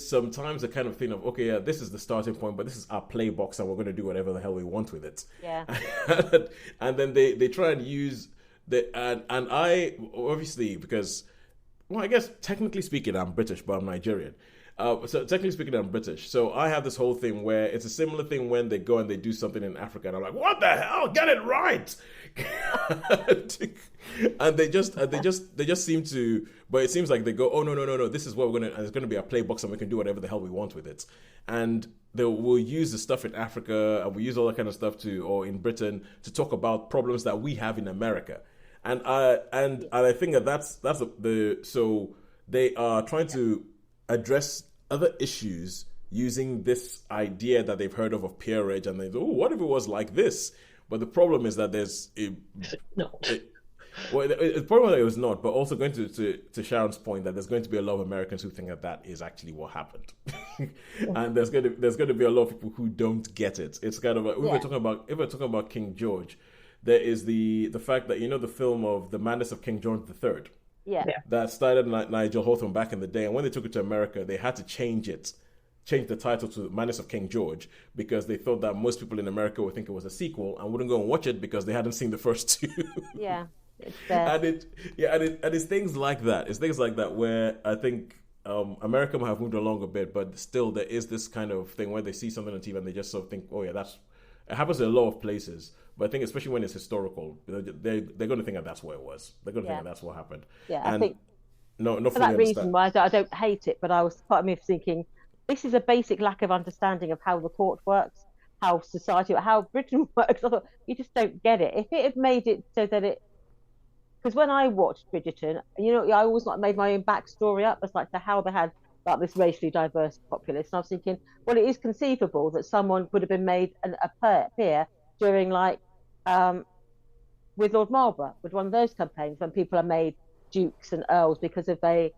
sometimes a kind of thing of, okay, yeah, this is the starting point, but this is our play box and we're going to do whatever the hell we want with it. Yeah. And then they try and use and I obviously, because, well, I guess technically speaking I'm British, but I'm Nigerian. So technically speaking I'm British. So I have this whole thing where it's a similar thing when they go and they do something in Africa and I'm like, what the hell? Get it right. And they just seem to, but it seems like they go, oh no, this is what we're gonna, and it's gonna be a play box and we can do whatever the hell we want with it. And we'll use the stuff in Africa and we use all that kind of stuff or in Britain to talk about problems that we have in America. And I think that's so they are trying to address other issues using this idea that they've heard of peerage, and they go, oh, what if it was like this? But the problem is that there's it's probably that it was not, but also going to Sharon's point that there's going to be a lot of Americans who think that is actually what happened, and there's going to be a lot of people who don't get it. It's kind of like, if we're talking about King George, there is the fact that the film of The Madness of King George III, that started Nigel Hawthorne back in the day, and when they took it to America, they had to change the title to Madness of King George because they thought that most people in America would think it was a sequel and wouldn't go and watch it because they hadn't seen the first two. Yeah. And it's things like that. It's things like that where I think America might have moved along a bit, but still there is this kind of thing where they see something on TV and they just sort of think, oh yeah, it happens in a lot of places. But I think especially when it's historical, they're going to think that that's where it was. They're going to think that that's what happened. Yeah, and I think for that reason why I don't hate it, but I was part of me thinking this is a basic lack of understanding of how the court works, how society, how Britain works. I thought you just don't get it. If it had made it so that it, because when I watched Bridgerton, I always made my own backstory up as like to how they had like this racially diverse populace, and I was thinking, well, it is conceivable that someone would have been made a peer during with Lord Marlborough, with one of those campaigns when people are made dukes and earls because of they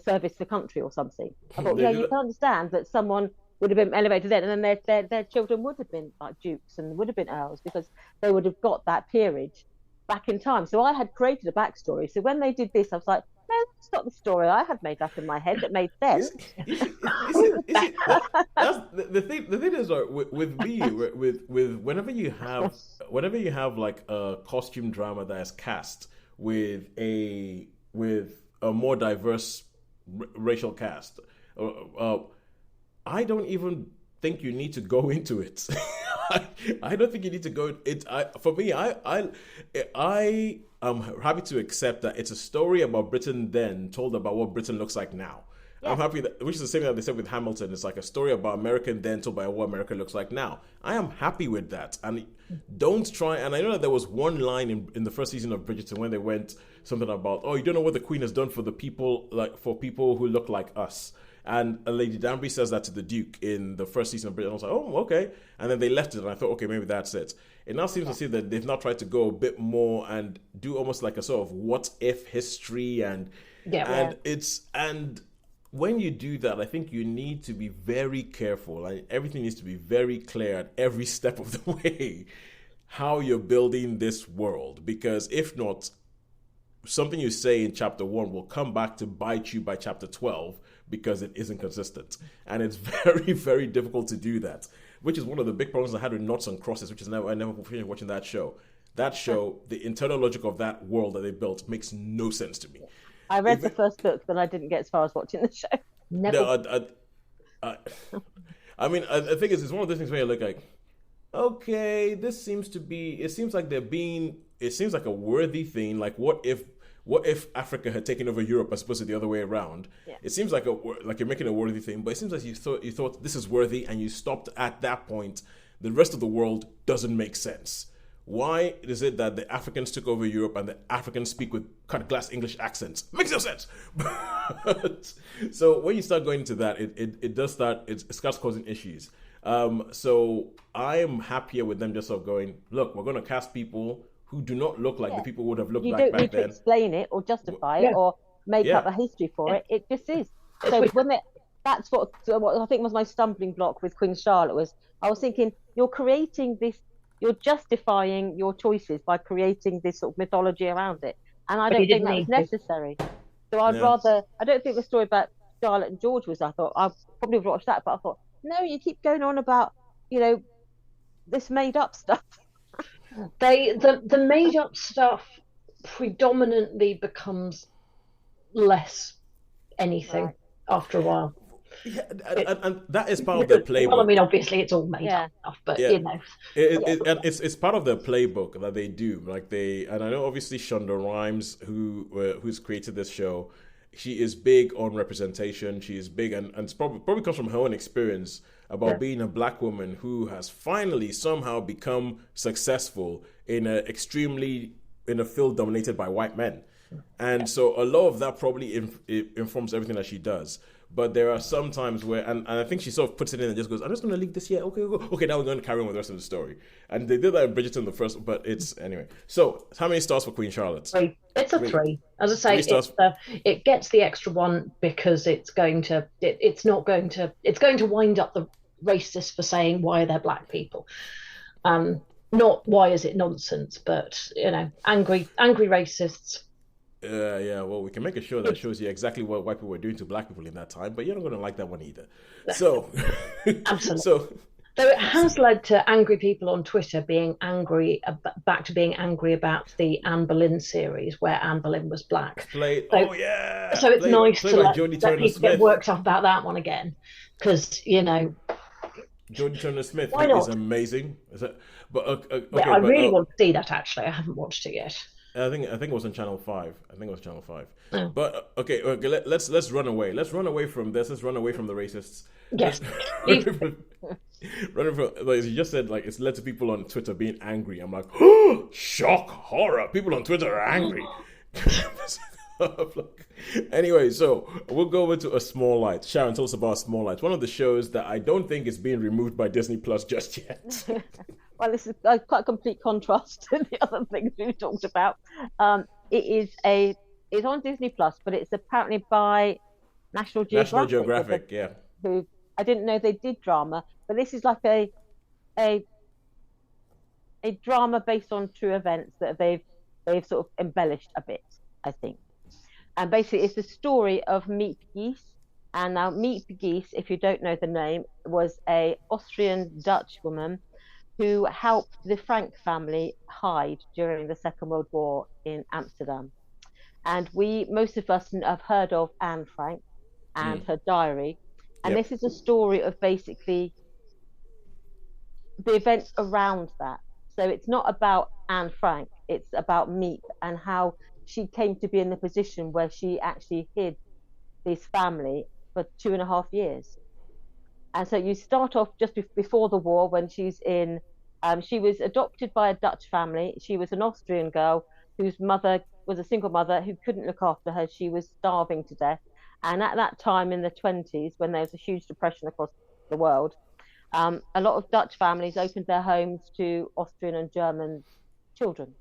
service the country or something. I thought, you can understand that someone would have been elevated then, and then their children would have been like dukes and would have been earls because they would have got that peerage back in time. So I had created a backstory. So when they did this, I was like, no, that's not the story I had made up in my head that made sense. That's the thing. The thing is, with me, with whenever you have like a costume drama that is cast with a more diverse racial cast, I don't even think you need to go into it. I don't think you need to go. For me, I am happy to accept that it's a story about Britain then told about what Britain looks like now. Yeah. I'm happy which is the same thing that they said with Hamilton. It's like a story about America then told by what America looks like now. I am happy with that. And don't try. And I know that there was one line in the first season of Bridgerton when they went something about, oh, you don't know what the Queen has done for the people, like for people who look like us. And Lady Danbury says that to the Duke in the first season of Britain. I was like, oh, okay. And then they left it, and I thought, okay, maybe that's it. It now seems to see that they've now tried to go a bit more and do almost like a sort of what if history, and when you do that, I think you need to be very careful, and everything needs to be very clear at every step of the way how you're building this world, because if not, something you say in chapter 1 will come back to bite you by chapter 12 because it isn't consistent. And it's very, very difficult to do that, which is one of the big problems I had with Noughts and Crosses, which is I never finished watching that show. That show, the internal logic of that world that they built makes no sense to me. I read the first book, but I didn't get as far as watching the show. Never. I mean, I think it's one of those things where you look like, okay, it seems like a worthy thing. Like, what if Africa had taken over Europe as opposed to the other way around? Yeah. It seems like you're making a worthy thing, but it seems like you thought this is worthy and you stopped at that point. The rest of the world doesn't make sense. Why is it that the Africans took over Europe and the Africans speak with cut glass English accents? Makes no sense. So when you start going into that, it starts causing issues. So I am happier with them just sort of going, look, we're going to cast people who do not look like the people would have looked like back then. You don't need to explain it or justify it or make up a history for it. It just is. So that's what I think was my stumbling block with Queen Charlotte I was thinking, you're justifying your choices by creating this sort of mythology around it. And I don't think that's necessary. So I don't think the story about Charlotte and George was, I thought, I probably would watch that, but I thought, no, you keep going on about, this made up stuff. The made up stuff predominantly becomes less anything after a while. Yeah, and that is part of the playbook. Well, I mean, obviously it's all made up stuff, but it's part of the playbook that they do. And I know obviously Shonda Rhimes, who's created this show, she is big on representation. She is big, and it's probably comes from her own experience about being a black woman who has finally somehow become successful in an extremely in a field dominated by white men. And so a lot of that probably informs everything that she does. But there are some times where, and I think she sort of puts it in and just goes, I'm just going to leave this here. Okay, now we're going to carry on with the rest of the story. And they did that in Bridgerton the first, but it's, anyway. So, how many stars for Queen Charlotte? 3. It's a 3. As I say, it gets the extra one because it's going to wind up the racists for saying, why are there black people? Not why is it nonsense, but, angry racists. Yeah, well, we can make a show that shows you exactly what white people were doing to black people in that time, but you're not going to like that one either. So, absolutely. So it has led to angry people on Twitter being angry, back to being angry about the Anne Boleyn series where Anne Boleyn was black. So it's nice to let people get worked up about that one again, because Jodie Turner-Smith is amazing. I really want to see that. Actually, I haven't watched it yet. I think it was on Channel 5. Oh. But okay, let's run away. Let's run away from this. Let's run away from the racists. Yes. Running from, like you just said, like it's led to people on Twitter being angry. I'm like, oh, shock, horror. People on Twitter are angry. Anyway, so we'll go over to A Small Light. Sharon, tell us about A Small Light. One of the shows that I don't think is being removed by Disney Plus just yet. Well, this is quite a complete contrast to the other things we've talked about. It's on Disney Plus, but it's apparently by National Geographic. Yeah. Who I didn't know they did drama, but this is like a drama based on true events that they've sort of embellished a bit, I think. And basically, it's the story of Meat Geese. And now, Meat Geese, if you don't know the name, was a Austrian Dutch woman who helped the Frank family hide during the Second World War in Amsterdam. And most of us have heard of Anne Frank and her diary. And This is a story of basically the events around that. So it's not about Anne Frank, it's about Meep and how she came to be in the position where she actually hid this family for 2.5 years. And so you start off just before the war when she's in, she was adopted by a Dutch family. She was an Austrian girl whose mother was a single mother who couldn't look after her. She was starving to death. And at that time in the 1920s, when there was a huge depression across the world, a lot of Dutch families opened their homes to Austrian and German children.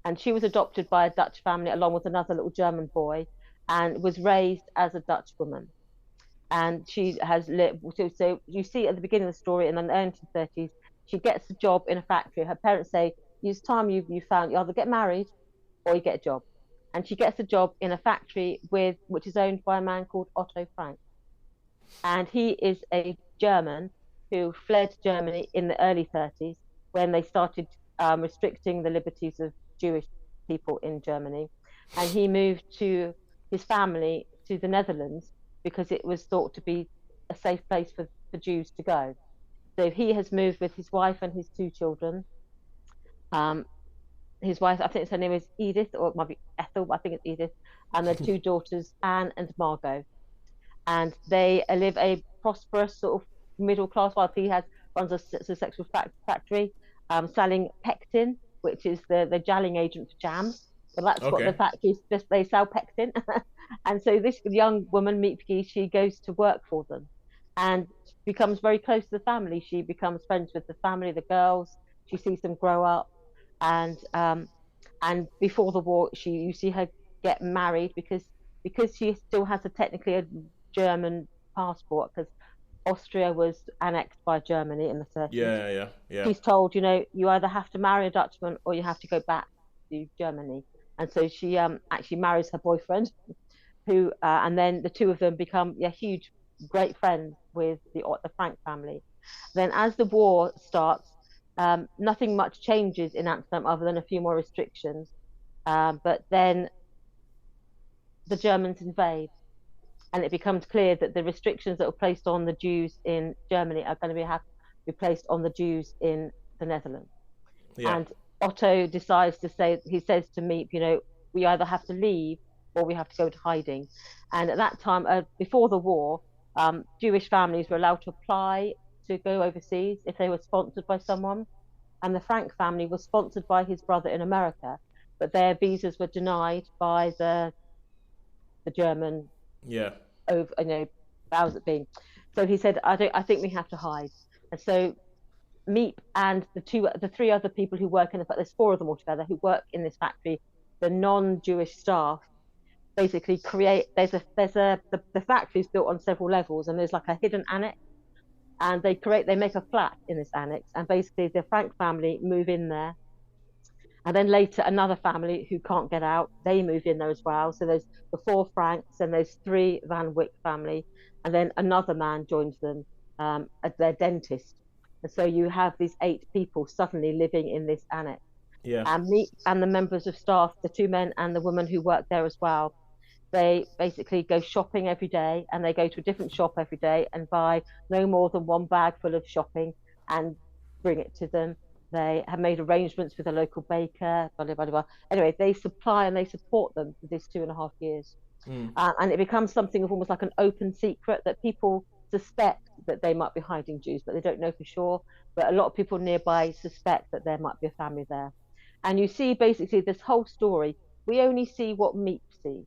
And she was adopted by a Dutch family along with another little German boy and was raised as a Dutch woman. And she has lived, so you see at the beginning of the story in the 1930s, she gets a job in a factory. Her parents say, it's time you found, you either get married or you get a job. And she gets a job in a factory which is owned by a man called Otto Frank. And he is a German who fled Germany in the early 1930s when they started restricting the liberties of Jewish people in Germany. And he moved to his family to the Netherlands because it was thought to be a safe place for Jews to go. So he has moved with his wife and his 2 children. His wife, I think her name is Edith, or it might be Ethel, but I think it's Edith, and their 2 daughters, Anne and Margot. And they live a prosperous sort of middle class life. He runs a sexual factory, selling pectin, which is the gelling agent for jam. So that's what the factories they sell pectin. And so this young woman, Meepke, she goes to work for them and becomes very close to the family. She becomes friends with the family, the girls. She sees them grow up, and before the war, you see her get married because she still has technically a German passport because Austria was annexed by Germany in the 30s. Yeah. She's told, you either have to marry a Dutchman or you have to go back to Germany. And so she actually marries her boyfriend, who and then the 2 of them become huge, great friends with the Frank family. Then as the war starts, nothing much changes in Amsterdam other than a few more restrictions. But then the Germans invade. And it becomes clear that the restrictions that were placed on the Jews in Germany are going to have to be placed on the Jews in the Netherlands. Yeah. And Otto decides he says to Meep, we either have to leave or we have to go to hiding. And at that time, before the war, Jewish families were allowed to apply to go overseas if they were sponsored by someone. And the Frank family was sponsored by his brother in America. but their visas were denied by the German Yeah. over, powers that be. So he said, I think we have to hide. And so Meep and the three other people who work in the, there's four of them altogether who work in this factory, the non-Jewish staff basically create, the factory is built on several levels, and there's like a hidden annex, and they make a flat in this annex, and basically the Frank family move in there. And then later, another family who can't get out, they move in there as well. So there's the four Franks, and there's three Van Wyck family, and then another man joins them as their dentist. And so you have these 8 people suddenly living in this annex. Yeah. And me and the members of staff, the 2 men and the woman who work there as well, they basically go shopping every day, and they go to a different shop every day and buy no more than 1 bag full of shopping and bring it to them. They have made arrangements with a local baker, blah, blah, blah, blah. Anyway, they supply and they support them for this 2.5 years. And it becomes something of almost like an open secret that people suspect that they might be hiding Jews, but they don't know for sure. But a lot of people nearby suspect that there might be a family there. And you see basically this whole story, we only see what Meep sees.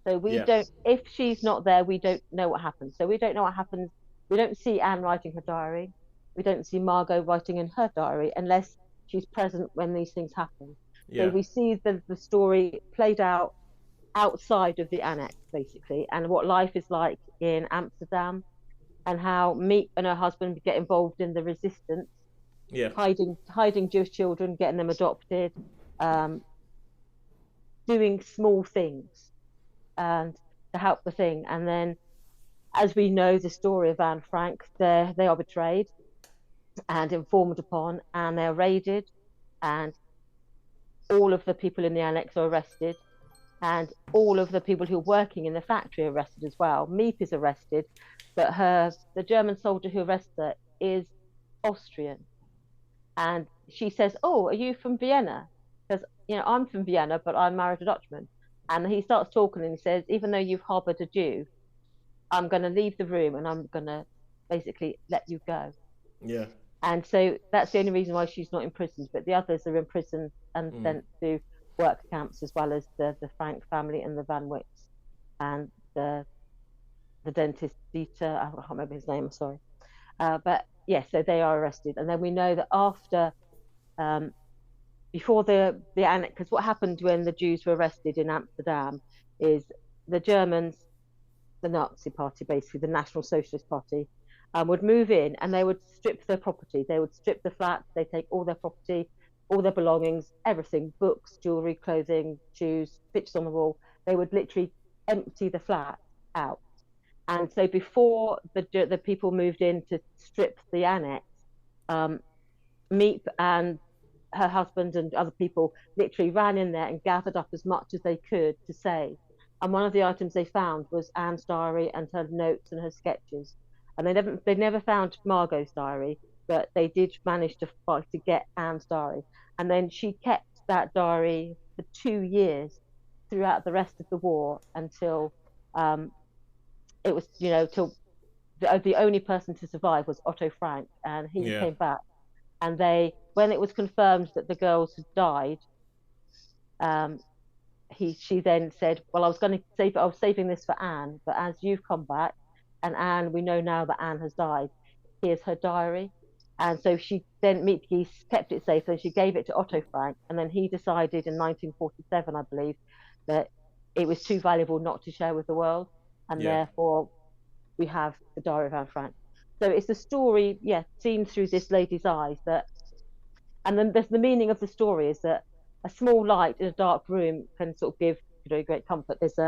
So we don't, if she's not there, we don't know what happens. So we don't know what happens. We don't see Anne writing her diary. We don't see Margot writing in her diary unless she's present when these things happen. So we see the story played out outside of the annex, basically, and what life is like in Amsterdam, and how Meep and her husband get involved in the resistance, hiding Jewish children, getting them adopted, doing small things and to help the thing. And then, as we know, the story of Anne Frank, they are betrayed and informed upon, and they're raided, and all of the people in the annex are arrested, and all of the people who are working in the factory are arrested as well. Meep is arrested, but the German soldier who arrests her is Austrian, and she says, "Oh, are you from Vienna?" Because I'm from Vienna, but I'm married a Dutchman. And he starts talking, and he says, "Even though you've harbored a Jew, I'm going to leave the room, and I'm going to basically let you go." Yeah. And so that's the only reason why she's not imprisoned, but the others are imprisoned and sent to work camps, as well as the Frank family and the Van Wicks and the dentist Dieter, I can't remember his name, I'm sorry. But yes, so they are arrested. And then we know that after, before the annex, because what happened when the Jews were arrested in Amsterdam is the Germans, the Nazi party, basically the National Socialist Party, would move in, and they would strip their property. They would strip the flats. They take all their property, all their belongings, everything, books, jewelry, clothing, shoes, pictures on the wall. They would literally empty the flat out. And so before the people moved in to strip the annex, Meep and her husband and other people literally ran in there and gathered up as much as they could to save. And one of the items they found was Anne's diary and her notes and her sketches. And they never found Margot's diary, but they did manage to get Anne's diary. And then she kept that diary for 2 years throughout the rest of the war, until it was, till the only person to survive was Otto Frank, and he came back. And when it was confirmed that the girls had died, she then said, "Well, I was saving this for Anne, but as you've come back, and Anne, we know now that Anne has died, here's her diary." And so Mietke kept it safe, and she gave it to Otto Frank, and then he decided in 1947, I believe, that it was too valuable not to share with the world, and therefore we have the diary of Anne Frank. So it's the story, seen through this lady's eyes, and then the meaning of the story is that a small light in a dark room can sort of give great comfort. There's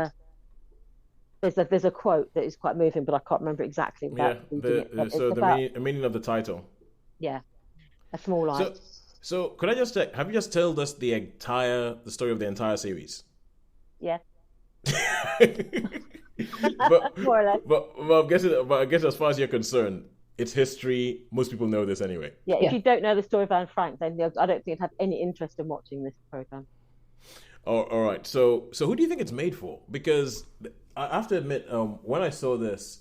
a quote that is quite moving, but I can't remember exactly. The meaning of the title. Yeah, a small light. So could I just check? Have you just told us the story of the entire series? Yeah. but, more or less. But I guess as far as you're concerned, it's history. Most people know this anyway. Yeah, if you don't know the story of Anne Frank, then I don't think you'd have any interest in watching this program. All right. So who do you think it's made for? Because I have to admit, when I saw this,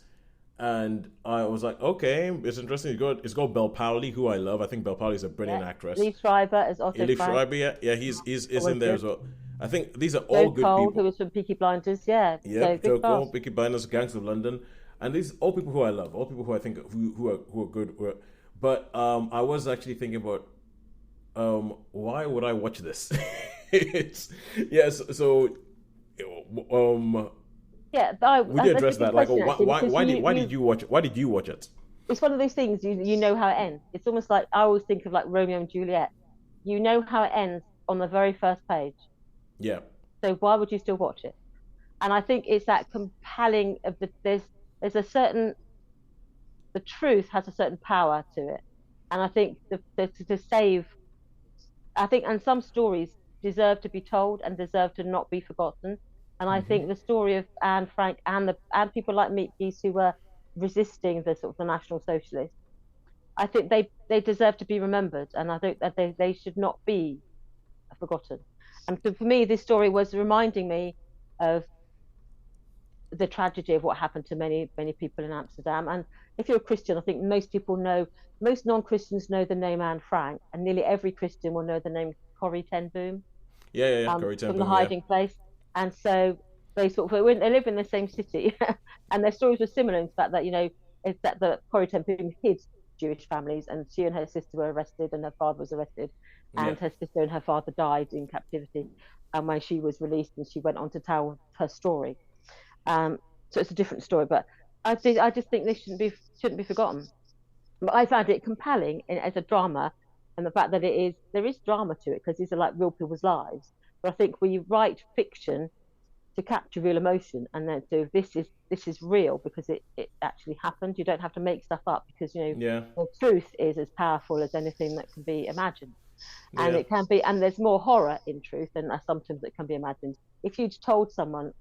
and I was like, okay, it's interesting. It's got Bel Powley, who I love. I think Bel Powley is a brilliant actress. Lee Schreiber is also Lee Schreiber, he's in there as well. I think these are all Joe good Cole, who people. was from Peaky Blinders, yeah. So Yep, good Joe Cole, cast. Peaky Blinders, Gangs of London, and these all people who I love, all people who I think who are good. But I was actually thinking about why would I watch this? It's yes. So um, Yeah, would you that's a address good that? Like, question actually, because why did you watch? Why did you watch it? it's one of those things you know how it ends. It's almost like I always think of like Romeo and Juliet. You know how it ends on the very first page. Yeah, So why would you still watch it? And I think it's that compelling of there's a certain the truth has a certain power to it. And I think to save I think and some stories deserve to be told and deserve to not be forgotten. And I hmm think the story of Anne Frank and people like Meat Geese who were resisting the sort of the National Socialists, I think they deserve to be remembered, and I think that they should not be forgotten. And so for me, this story was reminding me of the tragedy of what happened to many people in Amsterdam. And if you're a Christian, I think most non-Christians know the name Anne Frank, and nearly every Christian will know the name Corrie Ten Boom yeah. Corey Ten from The Boom, yeah, Hiding Place. And so they live in the same city, and their stories were similar in the fact that is that the Corrie Ten Boom hid Jewish families, and she and her sister were arrested, and her father was arrested, yeah, and her sister and her father died in captivity. And when she was released, and she went on to tell her story. Um, so it's a different story, but I just think this shouldn't be forgotten. But I found it compelling as a drama, and the fact that there is drama to it because these are like real people's lives. But I think when you write fiction to capture real emotion, and then so this is real because it actually happened. You don't have to make stuff up because yeah, the truth is as powerful as anything that can be imagined, and yeah, it can be. And there's more horror in truth than sometimes that can be imagined. If you'd told someone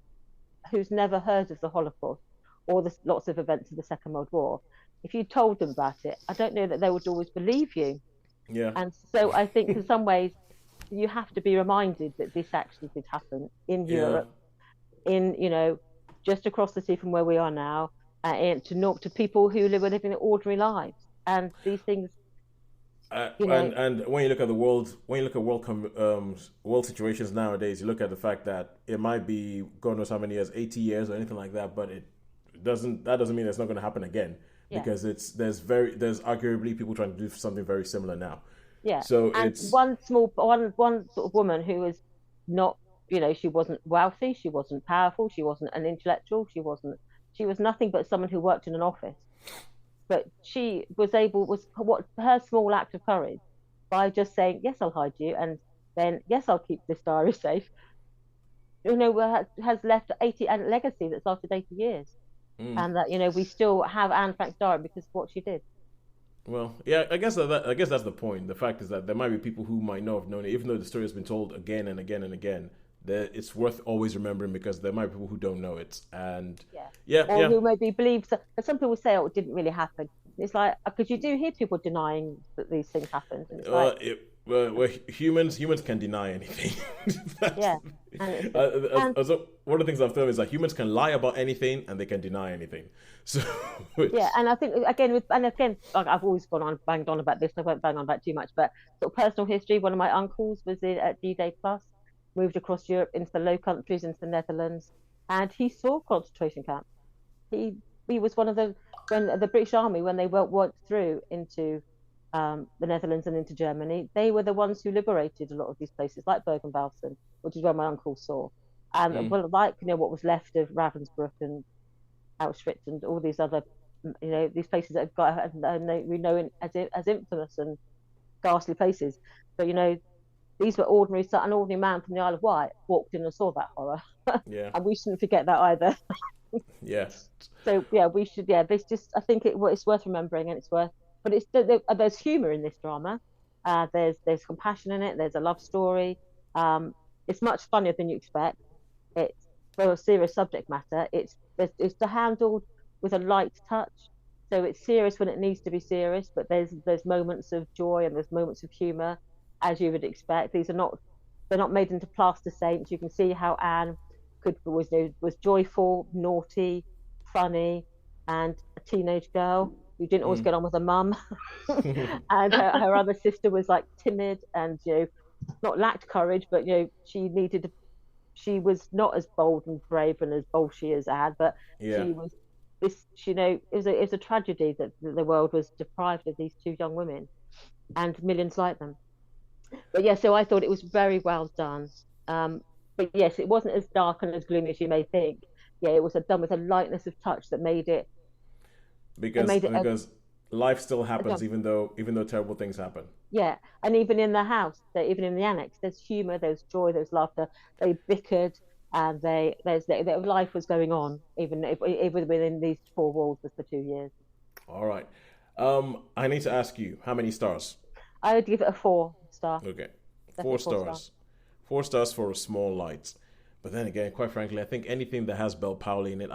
who's never heard of the Holocaust or the lots of events of the Second World War, if you told them about it, I don't know that they would always believe you. yeah, And so I think in some ways you have to be reminded that this actually did happen in yeah. Europe, in just across the sea from where we are now, and to people who were living ordinary lives. And these things, you know, And when you look at the world, when you look at world situations nowadays, you look at the fact that it might be God knows how many years, 80 years or anything like that, but it doesn't. That doesn't mean it's not going to happen again yeah, because there's arguably people trying to do something very similar now. yeah. So And it's one sort of woman who was not, she wasn't wealthy, she wasn't powerful, she wasn't an intellectual, she was nothing but someone who worked in an office. But she was what her small act of courage by just saying, yes, I'll hide you, and then yes, I'll keep this diary safe. Has left 80 and legacy that's lasted 80 years, mm, and that we still have Anne Frank's diary because of what she did. well, yeah. I guess that's the point. The fact is that there might be people who might not have known it, even though the story has been told again and again and again. That it's worth always remembering because there might be people who don't know it, and Yeah. yeah, Or yeah. who maybe believes that, but some people say, oh, it didn't really happen. It's like, because you do hear people denying that these things happened. And it's like, Humans can deny anything. That's, yeah. And one of the things I've found is that humans can lie about anything and they can deny anything. So yeah, it's and I think again, like I've always gone on banged on about this. I won't bang on about too much, but sort of personal history. One of my uncles was at D-Day Plus, moved across Europe into the Low Countries, into the Netherlands, and he saw concentration camps. He he was one of the when the British Army when they went through into the Netherlands and into Germany, they were the ones who liberated a lot of these places, like Bergen-Belsen, which is where my uncle saw, and mm, well, like what was left of Ravensbrück and Auschwitz and all these other, these places that have got we know as infamous and ghastly places. But these were an ordinary man from the Isle of Wight walked in and saw that horror, yeah, and we shouldn't forget that either. yeah, So yeah, we should. Yeah, this just I think it's worth remembering, and it's worth. But there's humour in this drama. There's compassion in it. There's a love story. Um, it's much funnier than you expect. It's for a serious subject matter. It's handled with a light touch. So it's serious when it needs to be serious, but there's moments of joy and there's moments of humour, as you would expect. They're not made into plaster saints. You can see how Anne was joyful, naughty, funny, and a teenage girl who didn't always mm. get on with her mum, and her other sister was like timid and not lacked courage, but she needed she was not as bold and brave and as bolshy as Anne, but Yeah. she was this. It was a tragedy that the world was deprived of these two young women and millions like them. But yeah, so I thought it was very well done. Um, but yes, it wasn't as dark and as gloomy as you may think. Yeah, it was done with a lightness of touch that Because made it because life still a happens even though terrible things happen. yeah. And even in the house, even in the annex, there's humor, there's joy, there's laughter. They bickered, and their life was going on even within these four walls for 2 years. All right. I need to ask you, how many stars? I would give it a 4 star, Okay. Four definitely 4 star. stars. 4 stars for a small light. But then again, quite frankly, I think anything that has Belle Powley in it,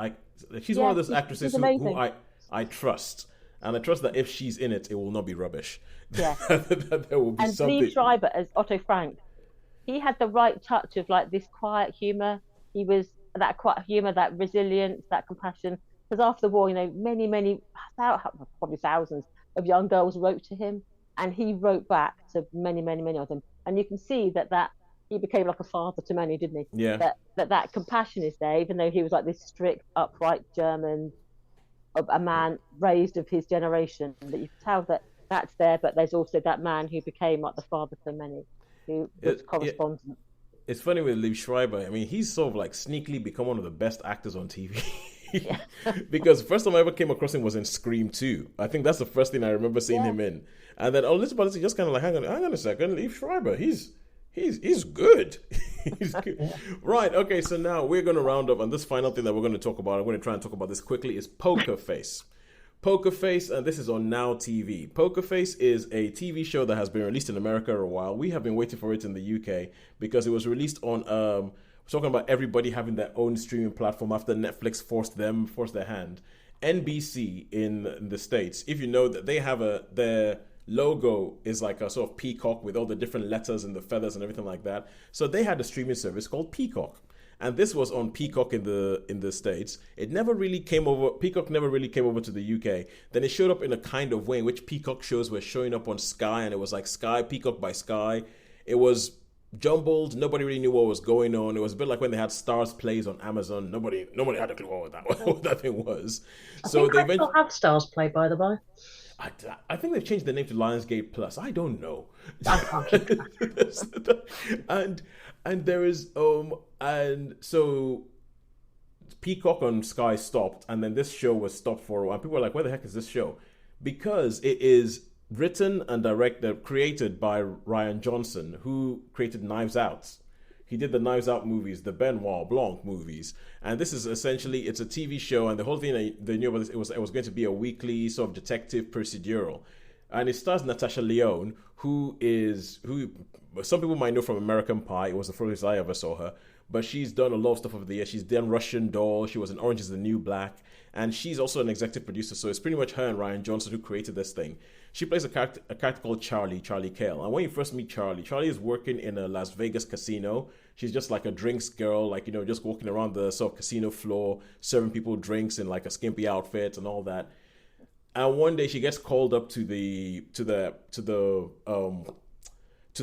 she's one Yeah, of those she's actresses who amazing. I trust. And I trust that if she's in it, it will not be rubbish. Yeah. That there will be And Lee something. Schreiber as Otto Frank, he had the right touch of like this quiet humor. He was that quiet humor, that resilience, that compassion. Because after the war, many, probably thousands of young girls wrote to him, and he wrote back to many of them. And you can see that he became like a father to many, didn't he? Yeah. That compassion is there, even though he was like this strict, upright German, of a man raised of his generation. That you can tell that's there, but there's also that man who became like the father to many, who was correspondent. It's funny with Liev Schreiber. I mean, he's sort of like sneakily become one of the best actors on TV. Yeah. Because the first time I ever came across him was in Scream 2. I think that's the first thing I remember seeing him in. And then Elizabeth just kind of like, hang on a second, Liev Schreiber, he's good. He's good. Right, okay, so now we're going to round up, and this final thing that we're going to talk about, I'm going to try and talk about this quickly, is Poker Face. Poker Face, and this is on Now TV. Poker Face is a TV show that has been released in America a while. We have been waiting for it in the UK because it was released on, we're talking about everybody having their own streaming platform after Netflix forced their hand. NBC in the States, if you know that they have their logo is like a sort of peacock with all the different letters and the feathers and everything like that. So they had a streaming service called Peacock. And this was on Peacock in the States. It never really came over. Peacock never really came over to the UK. Then it showed up in a kind of way in which Peacock shows were showing up on Sky, and it was like Sky, Peacock by Sky. It was jumbled. Nobody really knew what was going on. It was a bit like when they had Stars Plays on Amazon. Nobody had a clue what that thing was. So I still have Stars Play, by the by. I think they've changed the name to Lionsgate Plus. I don't know. I can't keep track. and there is and so Peacock on Sky stopped, and then this show was stopped for a while. People were like, "Where the heck is this show?" Because it is written and created by Ryan Johnson, who created Knives Out. He did the Knives Out movies, the Benoit Blanc movies, and this is essentially, it's a TV show, and the whole thing they knew about this, it was going to be a weekly sort of detective procedural, and it stars Natasha Lyonne, who some people might know from American Pie. It was the first I ever saw her, but she's done a lot of stuff over the years. She's done Russian Doll. She was in Orange Is the New Black, and she's also an executive producer. So it's pretty much her and Ryan Johnson who created this thing. She plays a character called Charlie Cale. And when you first meet Charlie is working in a Las Vegas casino. She's just like a drinks girl, like, just walking around the sort of casino floor, serving people drinks in like a skimpy outfit and all that. And one day she gets called up to the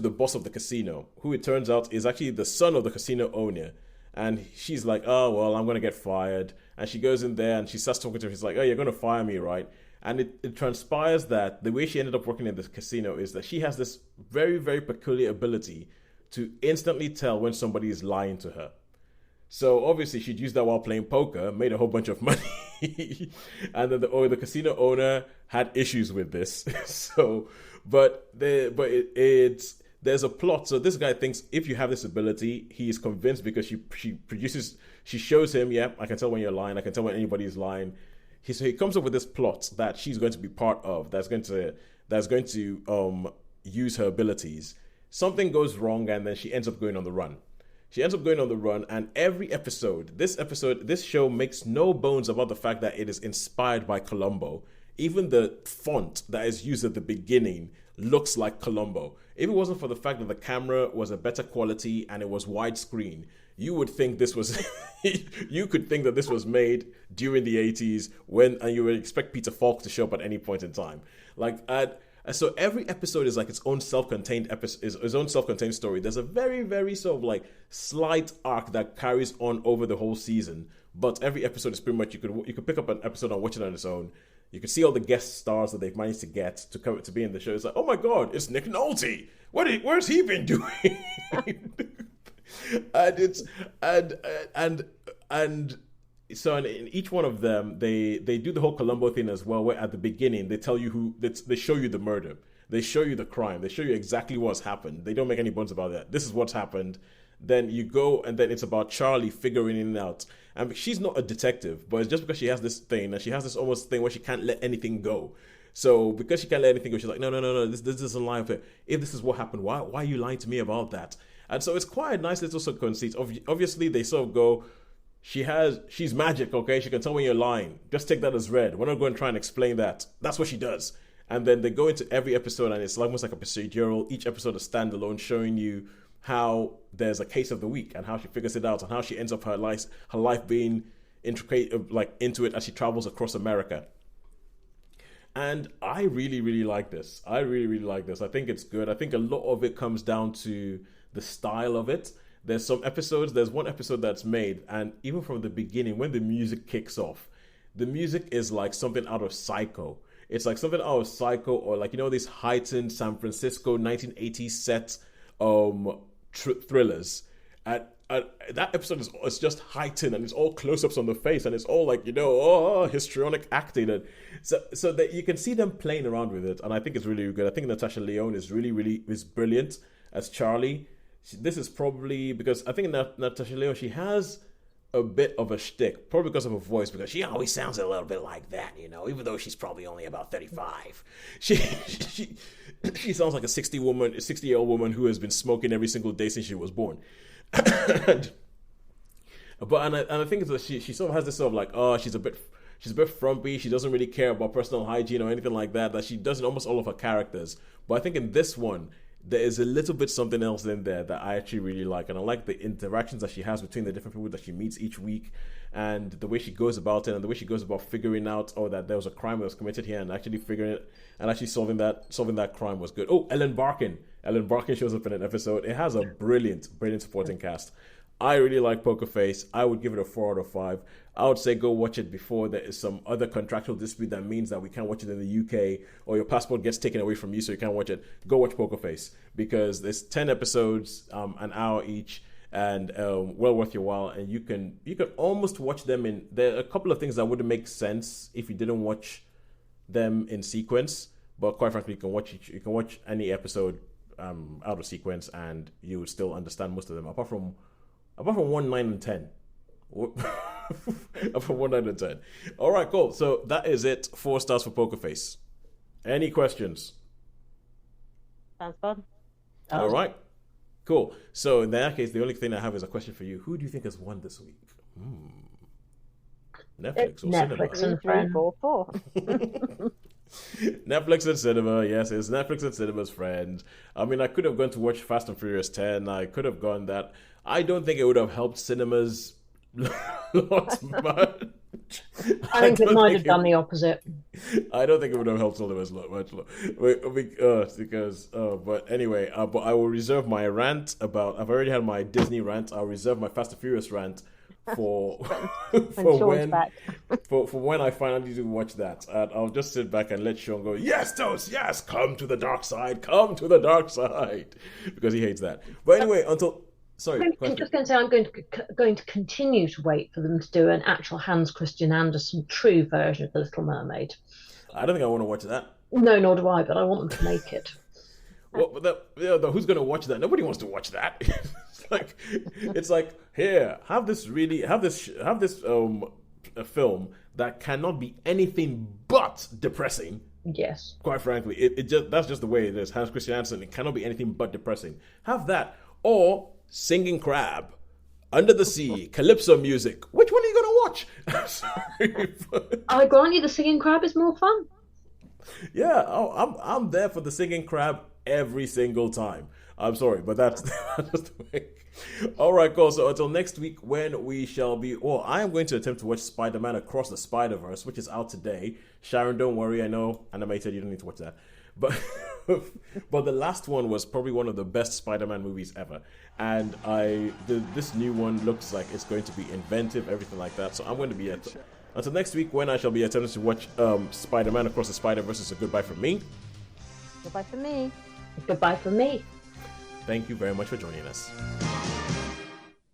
boss of the casino, who it turns out is actually the son of the casino owner. And she's like, "Oh, well, I'm going to get fired." And she goes in there and she starts talking to him. She's like, "Oh, you're going to fire me, right?" And it transpires that the way she ended up working in this casino is that she has this very, very peculiar ability to instantly tell when somebody is lying to her. So obviously she'd used that while playing poker, made a whole bunch of money. And then the casino owner had issues with this. There's a plot. So this guy thinks if you have this ability, he is convinced because she shows him, yeah, I can tell when you're lying, I can tell when anybody is lying. So he comes up with this plot that she's going to be part of, that's going to use her abilities. Something goes wrong, and then she ends up going on the run. And this show makes no bones about the fact that it is inspired by Columbo. Even the font that is used at the beginning looks like Columbo. If it wasn't for the fact that the camera was a better quality and it was widescreen, you would think this was you could think that this was made during the 80s and you would expect Peter Falk to show up at any point in time. Like So every episode is like its own self-contained episode, is its own self-contained story. There's a very, very sort of like slight arc that carries on over the whole season. But every episode is pretty much you could pick up an episode and watch it on its own. You can see all the guest stars that they've managed to get to come to be in the show. It's like, oh my god, it's Nick Nolte. Where's he been doing? and so in each one of them, they do the whole Columbo thing as well, where at the beginning they tell you they show you the murder, they show you the crime, they show you exactly what's happened. They don't make any bones about that. This is what's happened. Then you go, and then it's about Charlie figuring it out. And she's not a detective, but it's just because she has this thing, and she has this almost thing where she can't let anything go. So because she can't let anything go, she's like, no, this isn't lying. If this is what happened, why are you lying to me about that? And so it's quite a nice little sort of conceit. Obviously, they sort of go, she's magic, okay? She can tell when you're lying. Just take that as read. We're not going to try and explain that. That's what she does. And then they go into every episode, and it's almost like a procedural. Each episode is standalone, showing you how there's a case of the week and how she figures it out and how she ends up her life being intricate, like into it as she travels across America. And I really, really like this. I think it's good. I think a lot of it comes down to the style of it. There's one episode that's made, and even from the beginning, when the music kicks off, the music is like something out of Psycho. It's like something out of Psycho, or like, this heightened San Francisco 1980s set thrillers. And that episode is just heightened, and it's all close-ups on the face, and it's all like, histrionic acting. And so that you can see them playing around with it, and I think it's really, really good. I think Natasha Lyonne is really, really brilliant as Charlie. This is probably because I think Natasha Lyonne, she has a bit of a shtick, probably because of her voice, because she always sounds a little bit like that, even though she's probably only about 35. She sounds like a 60-year-old woman who has been smoking every single day since she was born. and I think it's that she sort of has this sort of like, she's a bit frumpy. She doesn't really care about personal hygiene or anything like that she does in almost all of her characters. But I think in this one, there is a little bit something else in there that I actually really like. And I like the interactions that she has between the different people that she meets each week, and the way she goes about it, and the way she goes about figuring out, that there was a crime that was committed here, and actually figuring it, and actually solving that crime was good. Oh, Ellen Barkin shows up in an episode. It has a brilliant supporting cast. I really like Poker Face. I would give it a 4 out of 5. I would say go watch it before there is some other contractual dispute that means that we can't watch it in the UK, or your passport gets taken away from you so you can't watch it. Go watch Poker Face, because there's 10 episodes, an hour each, and well worth your while. And you can almost watch them there are a couple of things that wouldn't make sense if you didn't watch them in sequence, but quite frankly, you can watch any episode out of sequence, and you would still understand most of them, apart from 1, 9, and 10. From 1, 9, and 10. All right, cool. So that is it. 4 stars for Poker Face. Any questions? Sounds fun. All right, cool. So in that case, the only thing I have is a question for you. Who do you think has won this week? Netflix or Netflix cinema? and Friends. 3, 4, 4. Netflix and cinema. Yes, it's Netflix and cinema's Friends. I mean, I could have gone to watch Fast and Furious 10. I could have gone that. I don't think it would have helped cinemas not much. I think it might have done the opposite. I don't think it would have helped cinemas much. But anyway, but I will reserve my rant about. I've already had my Disney rant. I'll reserve my Fast and Furious rant for for when I finally do watch that. And I'll just sit back and let Sean go, yes, Toast, yes, come to the dark side, because he hates that. But anyway, Sorry, I'm just going to say I'm going to continue to wait for them to do an actual Hans Christian Andersen true version of The Little Mermaid. I don't think I want to watch that. No, nor do I, but I want them to make it. Well, who's going to watch that? Nobody wants to watch that. it's like here, have this a film that cannot be anything but depressing. Yes. Quite frankly, that's just the way it is. Hans Christian Andersen, it cannot be anything but depressing. Have that, or Singing Crab, Under the Sea, Calypso music. Which one are you going to watch? Sorry, but... I grant you the Singing Crab is more fun. Yeah, I'm there for the Singing Crab every single time. I'm sorry, but that's just the way. All right, cool. So until next week, when we shall be... I am going to attempt to watch Spider-Man Across the Spider-Verse, which is out today. Sharon, don't worry. I know, animated, you don't need to watch that. But but the last one was probably one of the best Spider-Man movies ever. And this new one looks like it's going to be inventive, everything like that. So I'm going to be until next week, when I shall be attempting to watch Spider-Man Across the Spider-Verse. Is a goodbye from me. Goodbye from me. Goodbye from me. Thank you very much for joining us.